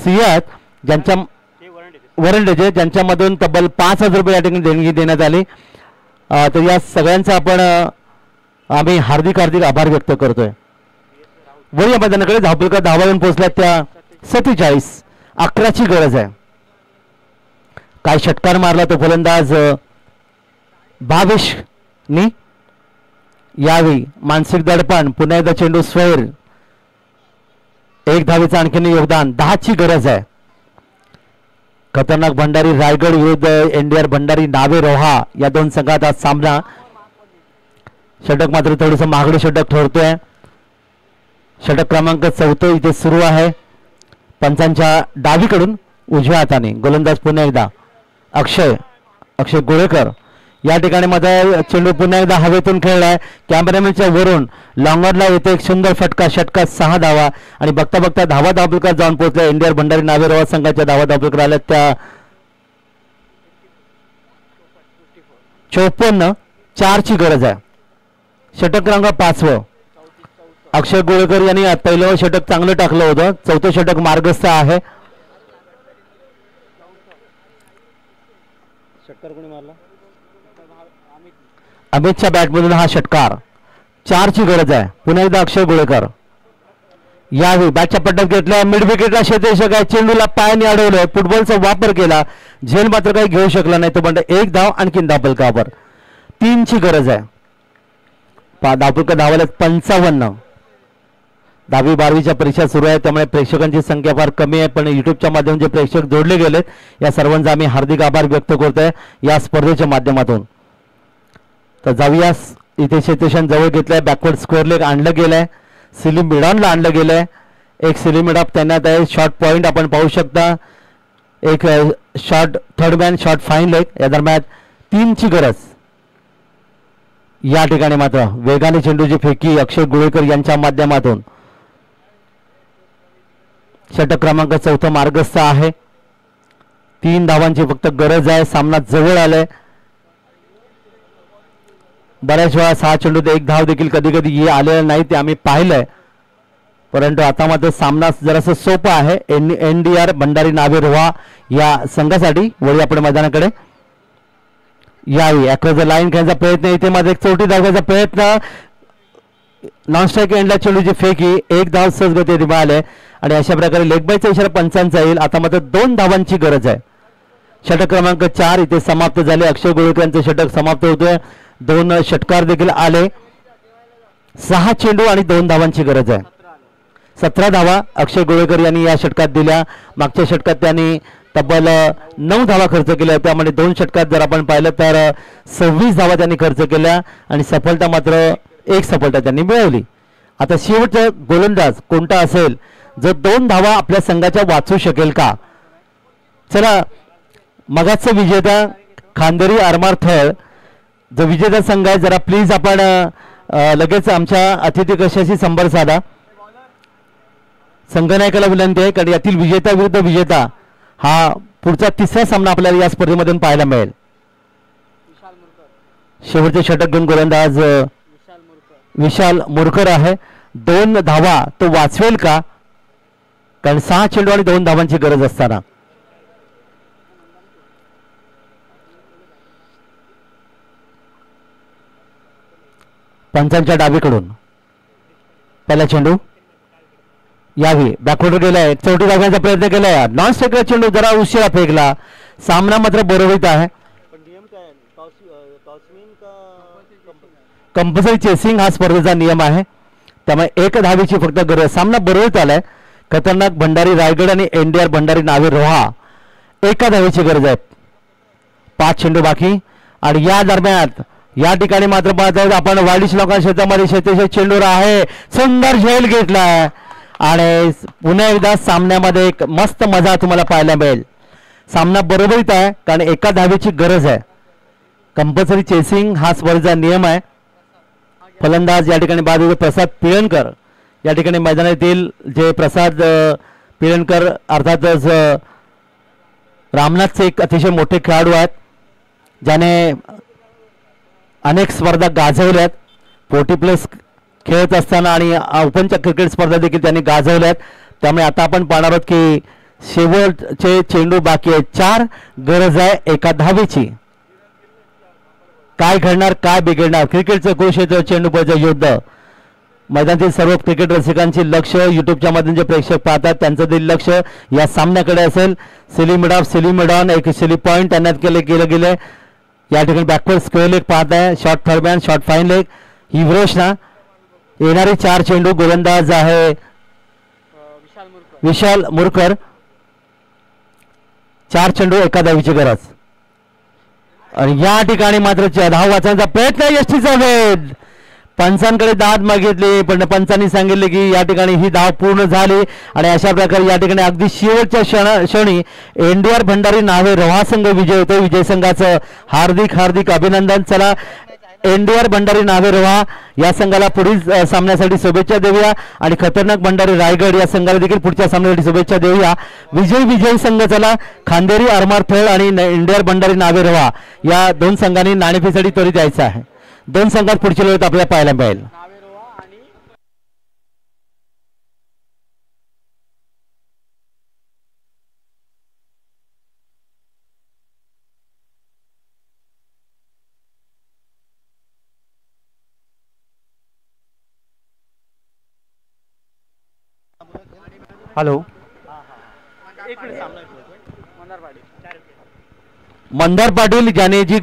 सिंह आहेत ज्यांच्या वरंडेचे ज्यांच्यामधून तब्बल 5,000 रुपये या ठिकाणी देणगी देण्यात आली. तर या सगळ्यांचा आपण आम्ही हार्दिक आभार व्यक्त करतोय. वर या मैदानाकडे धावफलकात धावा येऊन पोहोचल्या त्या 47. 11ची गरज आहे. काय षटकार मारला तो फलंदाज भावेशनी. यावेळी मानसिक दडपण. पुन्हा एकदा चेंडू स्वैर. 1 धावेचं आणखीन योगदान. 10ची गरज आहे. खतरनाक भंडारी रायगड विरुद्ध एनडीआर भंडारी नावे रोहा या 2 संघात आज सामना. षटक मात्र थोडंसं महागडे षटक ठरतोय. षटक क्रमांक 4 इथे सुरू आहे. पंचांच्या डावीकडून उजव्या हाताने गोलंदाज पुन्हा एकदा अक्षय गोळेकर या ठिकाणी मध्ये चेंडू पुन्हा एकदा हवेतून खेळलाय. कॅमेरामॅनच्या वरून लॉंगरला येते एक सुंदर फटका. षटकात 6 धावा आणि बघता बघता धावफलकात जाऊन पोहोचल्या. एनडीआर भंडारी नावे रोहा संघाच्या धावफलकात आल्या त्या 54. 4ची गरज आहे. षटक क्रमांक 5. अक्षय गोळेकर यांनी पहिलं षटक चांगलं टाकलं होतं. 4थं षटक मार्गस्थ आहे. षटकार कोणी मारला? अमितच्या बॅटमधून हा षटकार. 4ची गरज आहे. पुन्हा एकदा अक्षय गोळेकर यावेळी बॅटच्या पट्ट्यात घेतल्या. मिड विकेटला क्षेत्ररक्षक आहे. चेंडूला पायाने अडवलंय. फुटबॉलचा वापर केला. झेल मात्र काही घेऊ शकला नाही. तो पण 1 धाव आणखीन धावफलकावर. 3ची गरज आहे. धावफलक धावायला 55. 10वी 12वीच्या परीक्षा सुरू आहे त्यामुळे प्रेक्षकांची संख्या फार कमी आहे पण युट्यूबच्या माध्यमातून जे प्रेक्षक जोडले गेलेत या सर्वांचा आम्ही हार्दिक आभार व्यक्त करतोय या स्पर्धेच्या माध्यमातून. तर जाऊया इथे क्षेत्ररक्षण जवळ घेतलंय. बॅकवर्ड स्क्वेअर लेग आणलं गेलंय. सिलिम मिडॉनला आणलं गेलंय. एक सिलिम मिडॉप त्यांना आहे. शॉर्ट पॉईंट आपण पाहू शकता. एक short third man short fine leg या दरम्यान 3ची गरज. या ठिकाणी मात्र वेगाने चेंडूची फेकी अक्षय गोळेकर यांच्या माध्यमातून. षटक क्रमांक 4 मार्गस्थ आहे. 3 धावांची फक्त गरज आहे. सामना जवळ आलाय. बऱ्याच वेळा 6 चेंडूत 1 धाव देखील कधी कधी आलेलं नाही ते आम्ही पाहिलंय परंतु आता मात्र सामना जरासं सोपा आहे एनडीआर भंडारी नावे रोहा या संघासाठी. वळी आपण मैदानाकडे. यावी अक्रॉस द लाईन खेळण्याचा प्रयत्न. इथे मध्ये एक चौटी दाखवायचा प्रयत्न. नॉन स्ट्राईक एंडला चेंडूची फेकी. 1 धाव सहजगती मिळाले आणि अशा प्रकारे लेग बायचा इशारा पंचांचा येईल. आता मात्र 2 धावांची गरज आहे. षटक क्रमांक 4 इथे समाप्त झाले. अक्षय गोळेकर यांचे षटक समाप्त होतोय. 2 षटकार देखील आले. 6 चेंडू आणि 2 धावांची गरज आहे. 17 धावा अक्षय गोळेकर यांनी या षटकात दिल्या. मागच्या षटकात त्यांनी तब्बल 9 धावा खर्च केल्या. त्यामध्ये 2 षटकात जर आपण पाहिलं तर 26 धावा त्यांनी खर्च केल्या आणि सफलता मात्र 1 सफलता त्यांनी मिळवली. आता शेवटचा गोलंदाज कोणता असेल जो 2 धावा आपल्या संघाच्या वाचू शकेल का. चला मगाचा विजेता खांदेरी आरमार थळ जो विजेता संघ आहे जरा प्लीज आपण लगेच आमच्या अतिथी कक्षाशी संपर्क साधा. संघनायकाला विनंती आहे कारण यातील विजेता विरुद्ध विजेता हा पुढचा 3रा सामना आपल्याला या स्पर्धेमधून पाहायला मिळेल. शेवटचे षटक घेऊन गोलंदाज विशाल मोरकर आहे. 2 धावा तो वाचवेल का कारण 6 चेंडू आणि 2 धावांची गरज असताना. पंचांच्या डावीकडून पहिला चेंडू यावी बॅकवर्ड गेलाय, चौटी लागण्याचा प्रयत्न केलाय, नॉन स्ट्रायकर चेंडू जरा उशिरा फेकला. सामना मात्र बरोबरीत आहे. पण नियम काय आहे? टॉसविन का कंपल्सरी चेसिंग हा स्पर्धेचा नियम आहे, त्यामुळे 1 धावेची फक्त गरज. सामना बरोबरीत आलाय. खतरनाक भंडारी रायगड आणि एनडीआर भंडारी नावे रोहा 1 धावेची गरज आहे. 5 चेंडू बाकी आणि या दरम्यान या ठिकाणी मात्र पाहतो आपण वाईल्ड श्लोका क्षेत्रामध्ये शेतीचे चेंडूर आहे. सुंदर झेल घेतलाय आणि पुन्हा एकदा सामन्यामध्ये एक मस्त मजा तुम्हाला पाहायला मिळेल. सामना बरोबरीत आहे कारण 1 धावेची गरज आहे. कंपल्सरी चेसिंग हा स्पर्धेचा नियम आहे. फलंदाज या ठिकाणी बाद प्रसाद पिळणकर या ठिकाणी मैदानातील जे प्रसाद पिळणकर अर्थातच रामनाथचे एक अतिशय मोठे खेळाडू आहेत, ज्याने अनेक स्पर्धा गाजवल्यात. 40+ खेळत असताना आणि ओपनच्या क्रिकेट स्पर्धा देखील त्यांनी गाजवल्यात. त्यामुळे आता आपण पाहणार आहोत की शेवटचे चेंडू बाकी आहेत. 4 गरज आहे 1 धावेची. काय घडणार, काय बिघडणार? क्रिकेटचं कुरुक्षेत्र चेंडूपळचं युद्ध. मैदानातील सर्व क्रिकेट रसिकांचे लक्ष, युट्यूबच्या माध्यमातून जे प्रेक्षक पाहतात त्यांचं देखील लक्ष या सामन्याकडे असेल. सिलीमिडॉन एक सिली पॉईंट त्यांना केलं गेलं. या ठिकाणी बॅकवर्ड स्क्वेअर लेग पाहत आहे. Short third man, short fine leg. हिवरेशना येणारे 4 चेंडू. गोलंदाज आहे विशाल मुरकर. 4 चेंडू 1 धावेची गरज. आणि या ठिकाणी मात्र धाव वाचवण्याचा प्रयत्न. यष्टीचा वेध. पंचांकडे दाद मागितली पण पंचांनी सांगितले की या ठिकाणी ही धाव पूर्ण झाली. आणि अशा प्रकारे या ठिकाणी अगदी शेवटच्या क्षणी एनडीआर भंडारी नावे रोहा संघ विजय होतो. विजय संघाचं हार्दिक अभिनंदन. चला एनडीआर भंडारी नावे रोहा या संघाला पुढील सामन्यासाठी शुभेच्छा देऊया आणि खतरनाक भंडारी रायगड या संघाला देखील पुढच्या सामन्यासाठी शुभेच्छा देऊया. विजयी संघ चला खांदेरी आरमार थळ आणि एनडीआर भंडारी नावे रोहा या 2 संघांनी नाणेफेसाठी त्वरित यायचं आहे. 2 संघात पुढच्या वेळेत आपल्याला पाहायला मिळेल. हॅलो, मंदार पाटील ज्याने जी